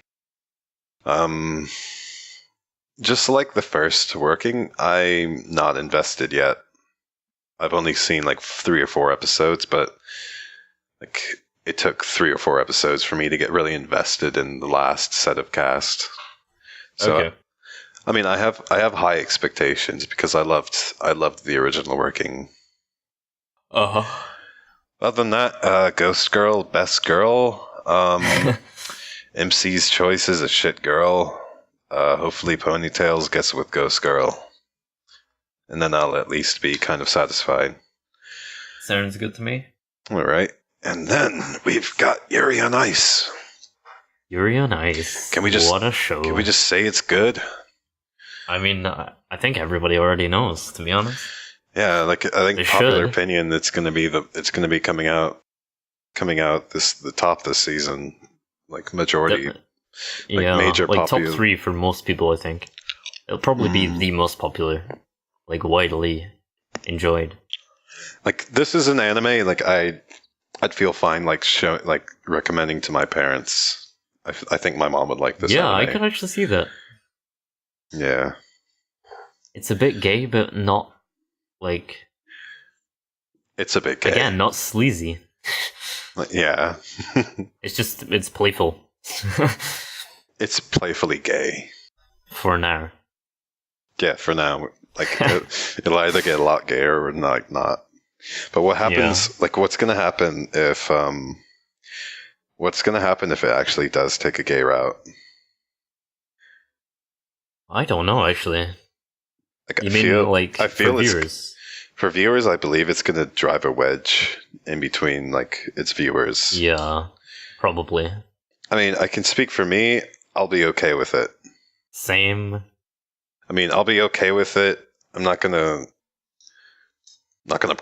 Just like the first working, I'm not invested yet. I've only seen like 3 or 4 episodes, but like it took 3 or 4 episodes for me to get really invested in the last set of cast. So, okay. I mean, I have high expectations because I loved the original working. Uh-huh. Other than that, Ghost Girl, best girl. MC's choice is a shit girl. Hopefully Ponytails gets with Ghost Girl. And then I'll at least be kind of satisfied. Sounds good to me. Alright. And then we've got Yuri on Ice. Yuri on Ice. What a show. Can we just say it's good? I mean, I think everybody already knows, to be honest. Yeah, like I think popular opinion it's gonna be coming out the top this season. Like majority. Yeah, major like popular. top 3 for most people, I think. It'll probably be the most popular. like widely enjoyed. Like, this is an anime, like, I'd feel fine, like, recommending to my parents. I think my mom would like this anime. I could actually see that. Yeah. It's a bit gay, but not, like... It's a bit gay. Again, not sleazy. Yeah. It's playful. It's playfully gay. For now. Yeah, for now. Like, it'll either get a lot gayer or not. But what happens, like, what's going to happen if it actually does take a gay route? I don't know, actually. Like, I feel for viewers? For viewers, I believe it's going to drive a wedge in between, like, its viewers. Yeah, probably. I mean, I can speak for me. I'll be okay with it. Same. I mean, I'll be okay with it. I'm not gonna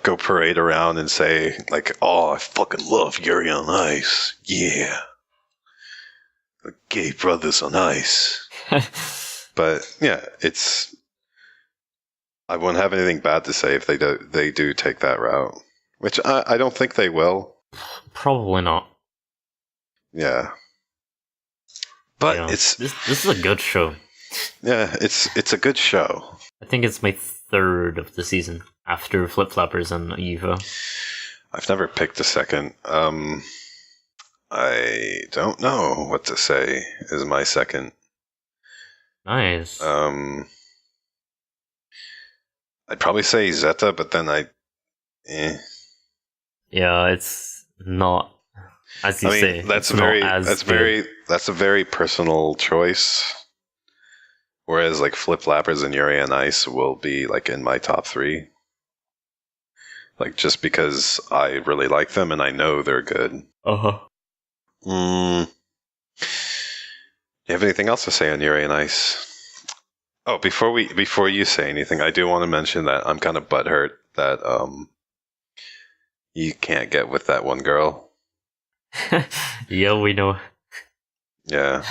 go parade around and say, like, oh, I fucking love Yuri on Ice. Yeah. The gay brothers on ice. But, yeah, I wouldn't have anything bad to say if they do take that route. Which I don't think they will. Probably not. Yeah. But Yeah. this is a good show. Yeah, it's a good show. I think it's my third of the season, after Flip Flappers and Eva. I've never picked a second. I don't know what to say is my second. Nice. I'd probably say Zeta, but then Yeah, it's not, as you say. That's a very personal choice. Whereas, like, Flip Flappers and Yuri on Ice will be, like, in my top 3. Like, just because I really like them and I know they're good. Uh-huh. Do you have anything else to say on Yuri on Ice? Oh, before you say anything, I do want to mention that I'm kind of butthurt that you can't get with that one girl. Yeah, we know. Yeah.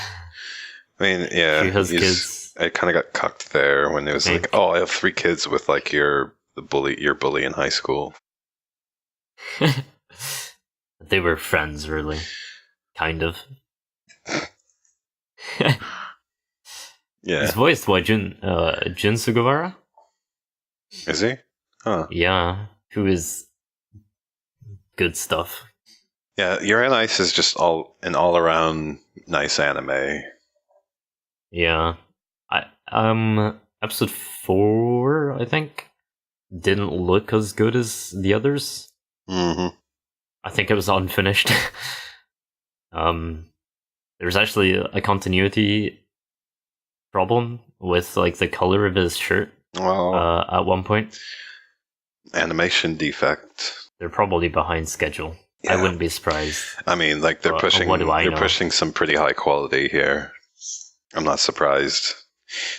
I mean, yeah. She has kids. I kind of got cucked there when it was like, oh, I have 3 kids with, like, your bully in high school. They were friends, really. Kind of. Yeah. He's voiced by Jun Sugawara? Is he? Huh. Yeah, who is good stuff. Yeah, Yuri on Ice is just an all-around nice anime. Yeah. Episode 4, I think, didn't look as good as the others. Mm-hmm. I think it was unfinished. There's actually a continuity problem with, like, the color of his shirt at one point. Animation defect. They're probably behind schedule. Yeah. I wouldn't be surprised. I mean, like, they're pushing some pretty high quality here. I'm not surprised.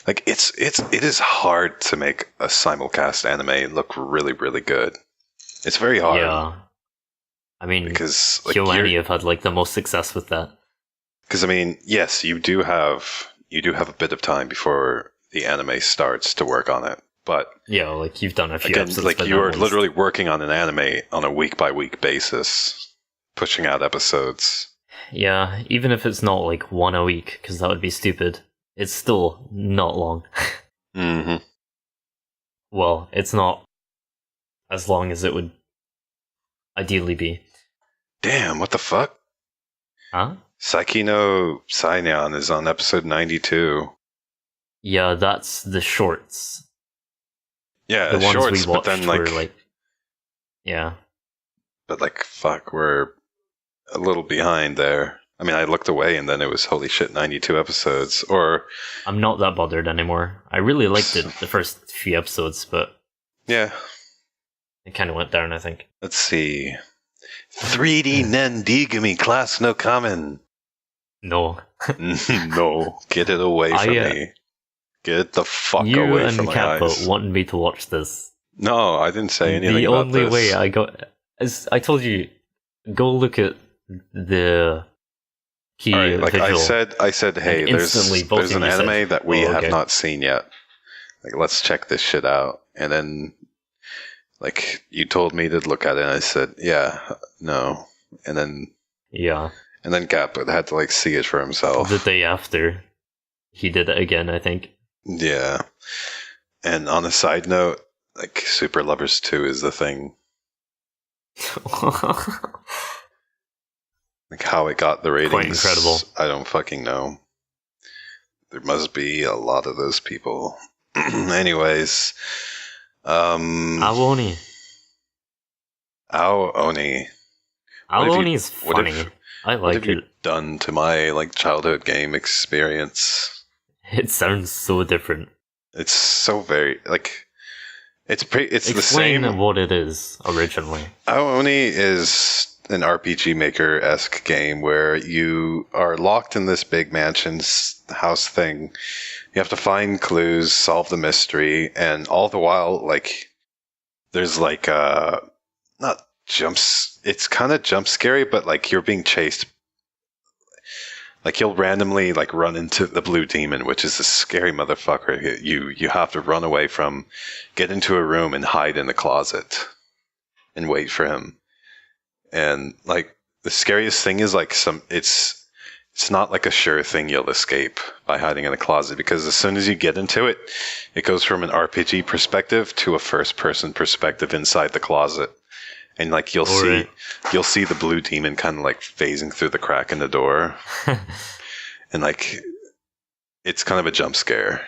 Like, it is hard to make a simulcast anime look really, really good. It's very hard. Yeah. I mean, because, like, KyoAni have had, like, the most success with that. Because, I mean, yes, you do have a bit of time before the anime starts to work on it. But yeah, like, you've done a few episodes. Like, you are literally working on an anime on a week-by-week basis, pushing out episodes. Yeah, even if it's not, like, 1 a week, because that would be stupid, it's still not long. Mm-hmm. Well, it's not as long as it would ideally be. Damn, what the fuck? Huh? Saiki no Sainyan is on episode 92. Yeah, that's the shorts. Yeah, the ones shorts, we watched, but then, like... Yeah. But, like, fuck, we're a little behind there. I mean, I looked away and then it was, holy shit, 92 episodes. Or... I'm not that bothered anymore. I really liked it, the first few episodes, but... Yeah. It kind of went down, I think. Let's see. 3D Nendigami class no common. No. No. Get it away from me. Get the fuck away from my eyes. You and Kappa wanted me to watch this. No, I didn't say anything about this. The only way I got... As I told you, go look at the key like visual. I said, hey, there's an anime that we have not seen yet. like, let's check this shit out. And then, like, you told me to look at it, and I said, yeah, no. And then Gap had to, like, see it for himself. The day after, he did it again, I think. Yeah. And on a side note, like, Super Lovers 2 is the thing. Like, how it got the ratings. Quite incredible. I don't fucking know. There must be a lot of those people. Anyways. Aoni. Aoni. Aoni's funny. I like what have it. you done to my, like, childhood game experience? It sounds so different. It's so very, like, it's the same. Explain what it is originally. Aoni is an RPG Maker-esque game where you are locked in this big mansion house thing. You have to find clues, solve the mystery, and all the while, like, there's, like, not jumps. It's kind of jump scary, but, like, you're being chased. Like, you'll randomly, like, run into the blue demon, which is a scary motherfucker. You have to run away from, get into a room and hide in the closet and wait for him. And, like, the scariest thing is, like, it's not like a sure thing you'll escape by hiding in a closet, because as soon as you get into it, it goes from an RPG perspective to a first-person perspective inside the closet. And, like, you'll see the blue demon kind of, like, phasing through the crack in the door. And, like, it's kind of a jump scare.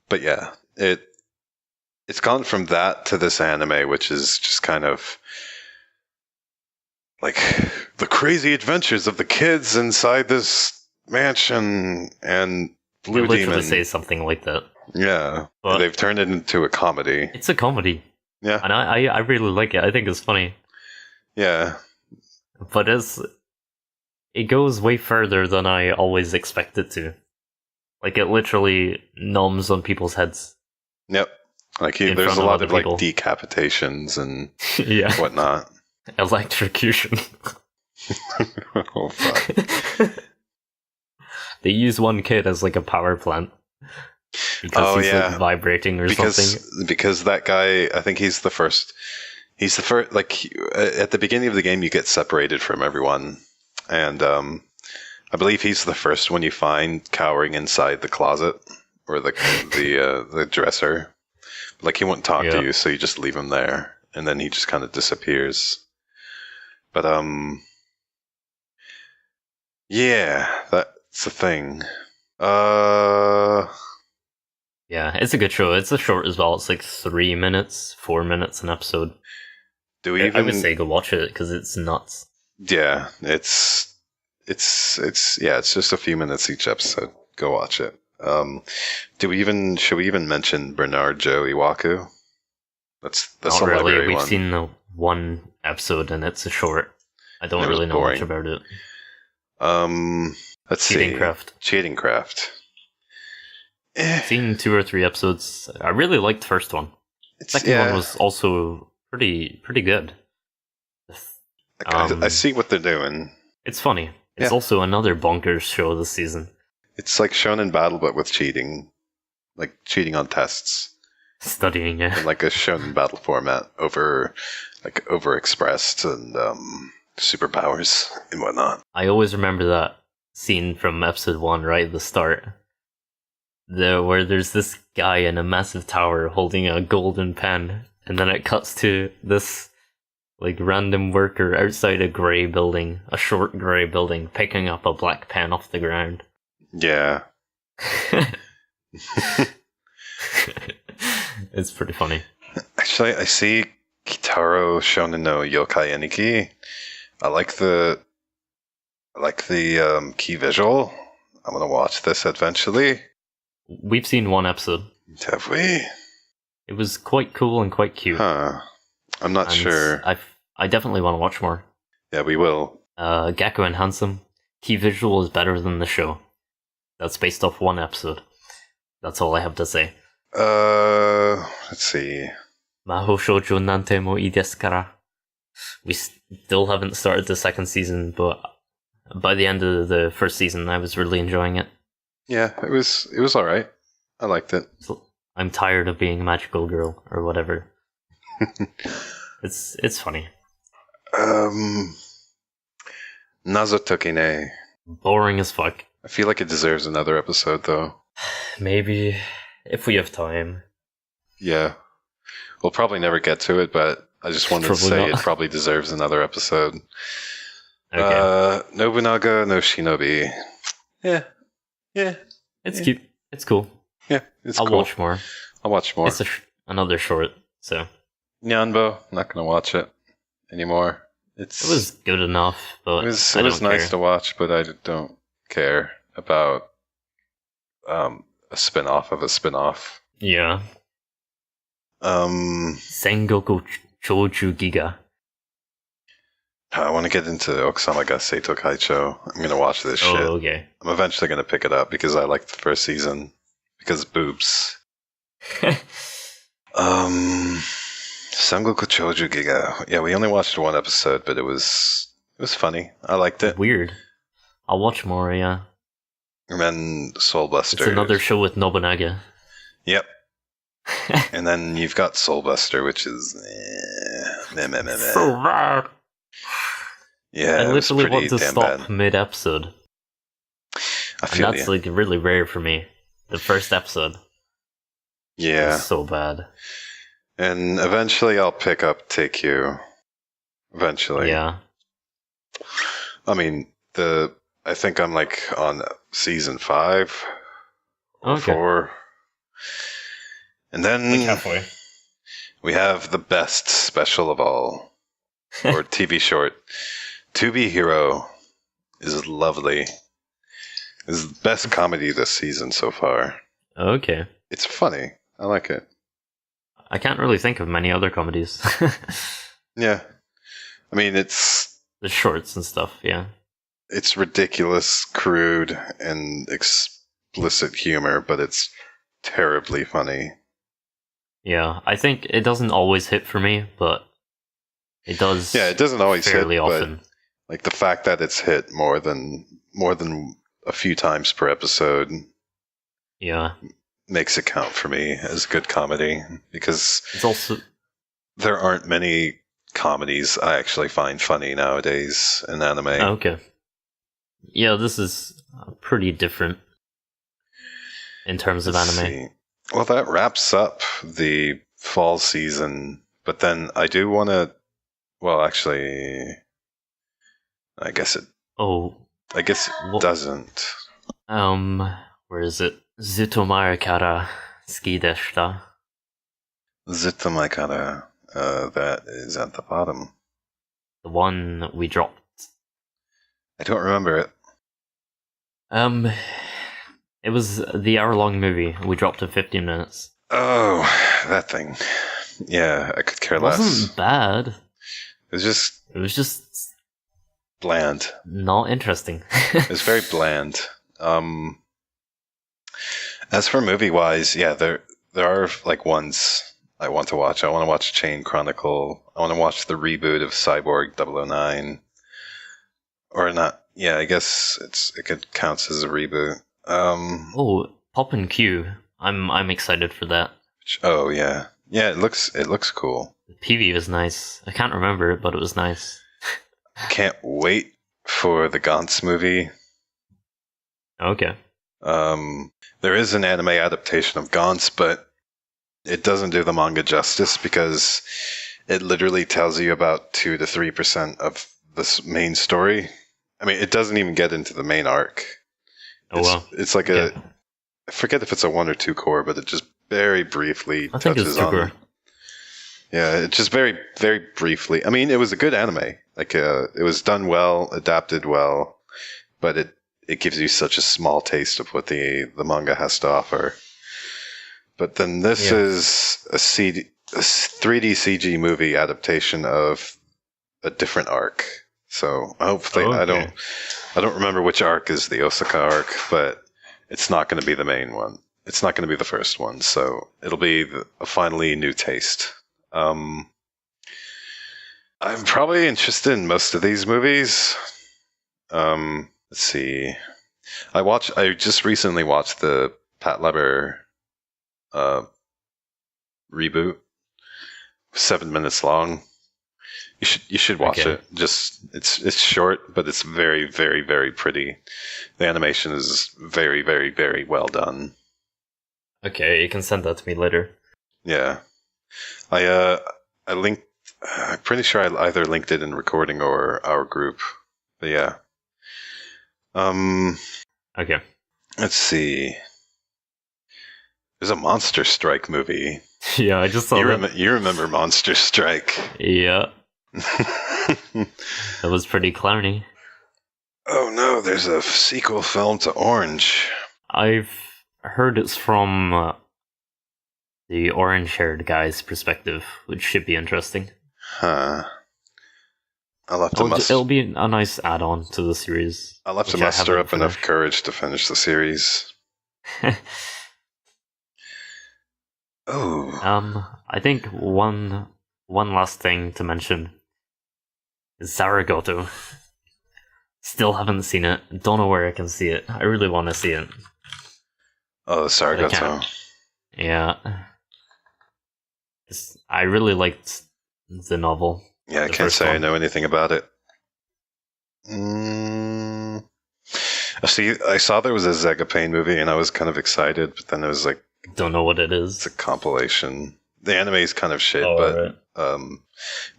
But yeah, it's gone from that to this anime, which is just kind of like the crazy adventures of the kids inside this mansion and blue demon. Literally say something like that. Yeah, but they've turned it into a comedy. It's a comedy. Yeah, and I really like it. I think it's funny. Yeah, but it goes way further than I always expect it to. Like, it literally noms on people's heads. Yep. Like, there's a lot of, like, decapitations and whatnot. Electrocution. Oh, fuck. They use one kid as, like, a power plant. Because he's like, vibrating or something. Because that guy, I think he's the first, like, at the beginning of the game, you get separated from everyone. And I believe he's the first one you find cowering inside the closet or the dresser. Like, he won't talk to you, so you just leave him there, and then he just kind of disappears. But yeah, that's the thing. Yeah, it's a good show. It's a short as well. It's like 3 minutes, 4 minutes an episode. I would say go watch it because it's nuts. Yeah, it's just a few minutes each episode. Go watch it. Should we even mention Bernard Joe Iwaku? That's not a really. library We've one. seen the one episode and it's a short. I don't really know much about it. Let's Cheating see. Craft. Cheating Craft. Seen 2 or 3 episodes. I really liked the first one. Second one was also pretty good. I see what they're doing. It's funny. It's also another bonkers show this season. It's like Shonen Battle, but with cheating. Like, cheating on tests. Studying, yeah. In, like, a Shonen Battle format overexpressed and superpowers and whatnot. I always remember that scene from episode 1 right at the start. Where there's this guy in a massive tower holding a golden pen, and then it cuts to this like random worker outside a short grey building, picking up a black pen off the ground. Yeah. It's pretty funny. Actually, I see Kitaro Shonen no Yokai Eniki. I like the key visual. I'm gonna watch this eventually. We've seen 1 episode. Have we? It was quite cool and quite cute. Huh. I'm not sure. I definitely want to watch more. Yeah, we will. Gecko and Handsome. Key visual is better than the show. That's based off 1 episode. That's all I have to say. Let's see. Maho shoujo nante mo ii desu kara. We still haven't started the 2nd season, but by the end of the 1st season, I was really enjoying it. Yeah, it was all right. I liked it. I'm tired of being a magical girl or whatever. It's funny. Nazotokine. Boring as fuck. I feel like it deserves another episode, though. Maybe if we have time. Yeah. We'll probably never get to it, but I just wanted to say it probably deserves another episode. Okay. Nobunaga no Shinobi. Yeah. It's cute. It's cool. Yeah, it's I'll cool. watch more. I'll watch more. It's another short, so. Nyanbo, not going to watch it anymore. It was good enough, but it was nice to watch, but I don't care about a spin-off of a spin-off. Yeah. Sengoku Choju Giga. I want to get into Okusama ga Seito Kaicho. I'm going to watch this shit. Okay. I'm eventually going to pick it up because I liked the first season. Because boobs. Sengoku Choju Giga. Yeah, we only watched one episode, but it was funny. I liked it. Weird. I'll watch more, yeah. And then Soul Buster. It's another show with Nobunaga. Yep. And then you've got Soul Buster, which is meh. So bad. Yeah, I literally want to stop bad. mid-episode. I feel and that's like really rare for me. The first episode. Yeah. Was so bad. And eventually I'll pick up Take You. Eventually. Yeah. I mean, I think I'm like on season 5 or 4. And then like halfway. We have the best special of all. Or TV short. To Be Hero is lovely. It's the best comedy this season so far. Okay. It's funny. I like it. I can't really think of many other comedies. Yeah. I mean, it's... the shorts and stuff, yeah. It's ridiculous, crude, and explicit humor, but it's terribly funny. Yeah, I think it doesn't always hit for me, but it does. Yeah, it doesn't always fairly hit, often. But like the fact that it's hit more than a few times per episode, yeah, makes it count for me as good comedy, because it's also there aren't many comedies I actually find funny nowadays in anime. Okay. Yeah, this is pretty different in terms of anime. See. Well, that wraps up the fall season, but then I do want to. Well, actually, I guess it doesn't. Where is it? Zutomae kara suki deshita. Zutomae kara. That is at the bottom. The one we dropped. I don't remember it. It was the hour-long movie. We dropped to 15 minutes. Oh, that thing. Yeah, I could care less. It wasn't bad. It was just bland. Not interesting. It was very bland. As for movie-wise, yeah, there are like ones I want to watch. I want to watch Chain Chronicle. I want to watch the reboot of Cyborg 009. Or not. Yeah, I guess it counts as a reboot. Pop and Q. I'm excited for that. Oh yeah. Yeah, it looks cool. The PV was nice. I can't remember it, but it was nice. Can't wait for the Gantz movie. Okay. There is an anime adaptation of Gantz, but it doesn't do the manga justice because it literally tells you about 2 to 3% of this main story. I mean, it doesn't even get into the main arc. It's like I forget if it's a 1 or 2 core, but it just very briefly touches on. Core. Yeah, it just very, very briefly. I mean, it was a good anime. Like, it was done well, adapted well, but it gives you such a small taste of what the manga has to offer. But then this is a 3D CG movie adaptation of a different arc. So hopefully, I don't remember which arc is the Osaka arc, but it's not going to be the main one. It's not going to be the first one, so it'll be a finally new taste. I'm probably interested in most of these movies. Let's see. I just recently watched the Pat Leber reboot. 7 minutes long. You should watch it. Just it's short, but it's very, very, very pretty. The animation is very, very, very well done. Okay, you can send that to me later. Yeah, I linked. I'm pretty sure I either linked it in recording or our group. But yeah. Okay. Let's see. There's a Monster Strike movie. Yeah, I just saw that. You remember Monster Strike? Yeah. That was pretty clowny. Oh no, there's a sequel film to Orange. I've heard it's from the orange-haired guy's perspective, which should be interesting. Huh. I'll have to It'll be a nice add-on to the series. I'll have to muster up enough courage to finish the series. Oh. I think one last thing to mention is Zaragoza. Still haven't seen it. Don't know where I can see it. I really want to see it. Oh, Zaragoza. Yeah. I really liked the novel. Yeah, I can't say I know anything about it. See, I saw there was a Zegapane movie, and I was kind of excited, but then it was like... Don't know what it is. It's a compilation. The anime is kind of shit,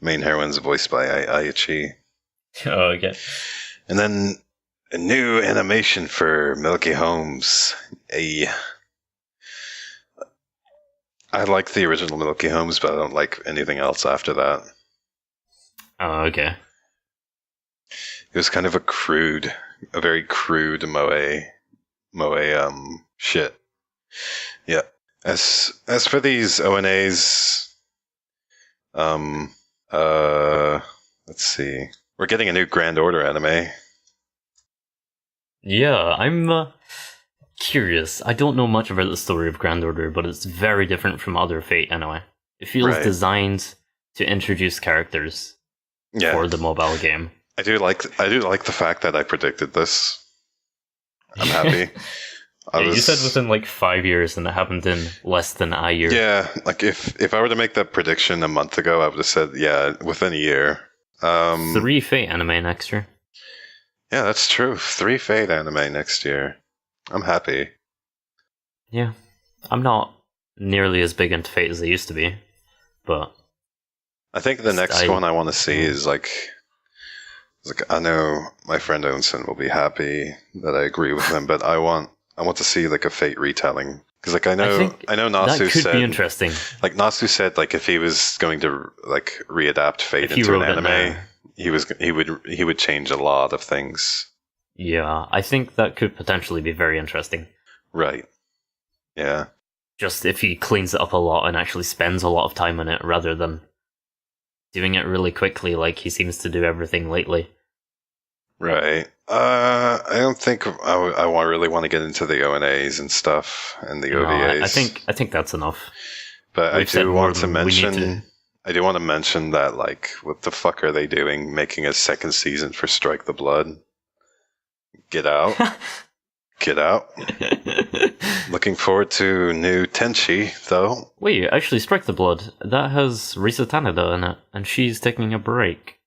main heroine's voiced by Aichi. Oh, okay. And then a new animation for Milky Holmes. I like the original Milky Holmes, but I don't like anything else after that. Oh, okay. It was kind of a very crude moe shit. Yeah. As for these ONAs, let's see. We're getting a new Grand Order anime. Yeah, I'm curious. I don't know much about the story of Grand Order, but it's very different from other Fate anime. It feels designed to introduce characters for the mobile game. I do like the fact that I predicted this. I'm happy. You said within like 5 years, and it happened in less than a year. Yeah, like if I were to make that prediction a month ago, I would have said, yeah, within a year. 3 Fate anime next year. Yeah, that's true. 3 Fate anime next year. I'm happy. Yeah. I'm not nearly as big into Fate as I used to be, but... I think the next one I want to see is like... I know my friend Onsen will be happy that I agree with him, but I want to see like a Fate retelling, because like I know Nasu that could said be interesting. Like Nasu said, like if he was going to like readapt Fate into an anime, he would change a lot of things. Yeah, I think that could potentially be very interesting. Right. Yeah. Just if he cleans it up a lot and actually spends a lot of time on it rather than doing it really quickly like he seems to do everything lately. Right. I don't think I really want to get into the ONAs and stuff and the OVAs. I think that's enough. But I do want to mention that, like, what the fuck are they doing making a second season for Strike the Blood? Get out. Get out. Looking forward to new Tenchi, though. Wait, actually, Strike the Blood, that has Risa Tanada in it, and she's taking a break.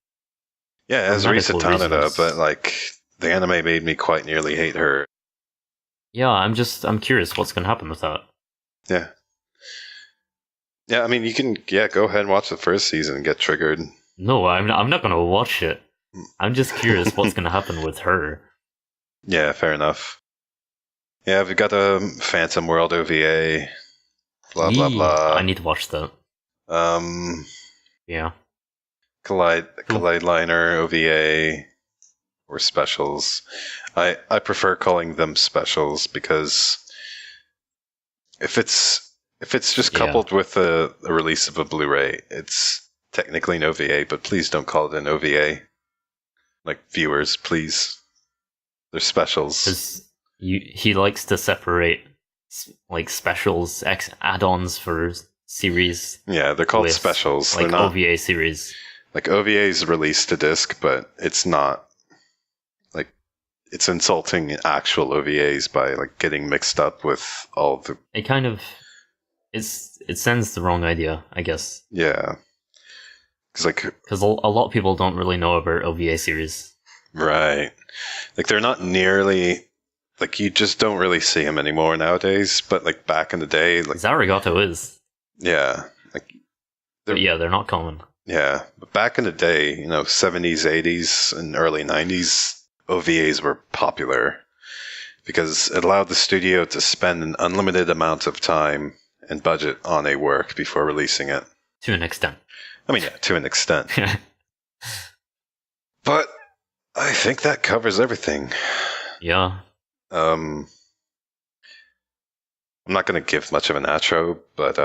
Yeah, it has Risa Tanada, but, like, the anime made me quite nearly hate her. Yeah, I'm curious what's going to happen with that. Yeah. Yeah, I mean, you can, go ahead and watch the first season and get triggered. No, I'm not going to watch it. I'm just curious what's going to happen with her. Yeah, fair enough. Yeah, we've got a Phantom World OVA. Blah, blah, blah. I need to watch that. Yeah. Collide Liner OVA or specials. I prefer calling them specials because if it's just coupled with a release of a Blu-ray, it's technically an OVA, but please don't call it an OVA. Like, viewers, please. They're specials. Because he likes to separate like specials, add-ons for series. Yeah, they're called specials. Like they're not, OVA series. Like OVA is released to disc, but it's not like it's insulting actual OVAs by like getting mixed up with all the. It it sends the wrong idea, I guess. Yeah. Because a lot of people don't really know about OVA series. Right. Like, they're not nearly... Like, you just don't really see them anymore nowadays, but, like, back in the day... like Zarigato is. Yeah. Like, but yeah, they're not common. Yeah. But back in the day, 70s, 80s, and early 90s, OVAs were popular because it allowed the studio to spend an unlimited amount of time and budget on a work before releasing it. To an extent. I mean, yeah, to an extent. But I think that covers everything. Yeah. I'm not going to give much of an outro, but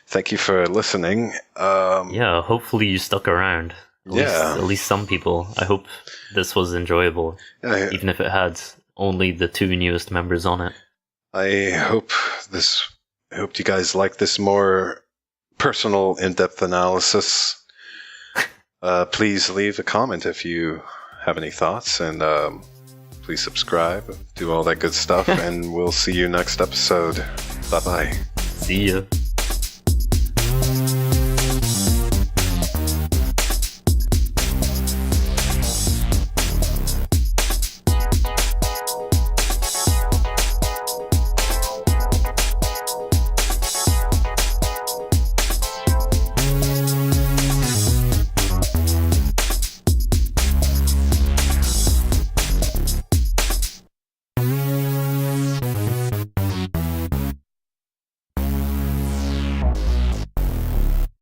thank you for listening. Yeah, hopefully you stuck around. At least some people. I hope this was enjoyable, even if it had only the 2 newest members on it. I hope you guys like this more personal, in-depth analysis. Please leave a comment if you have any thoughts, and please subscribe, do all that good stuff, and we'll see you next episode. Bye-bye. See ya.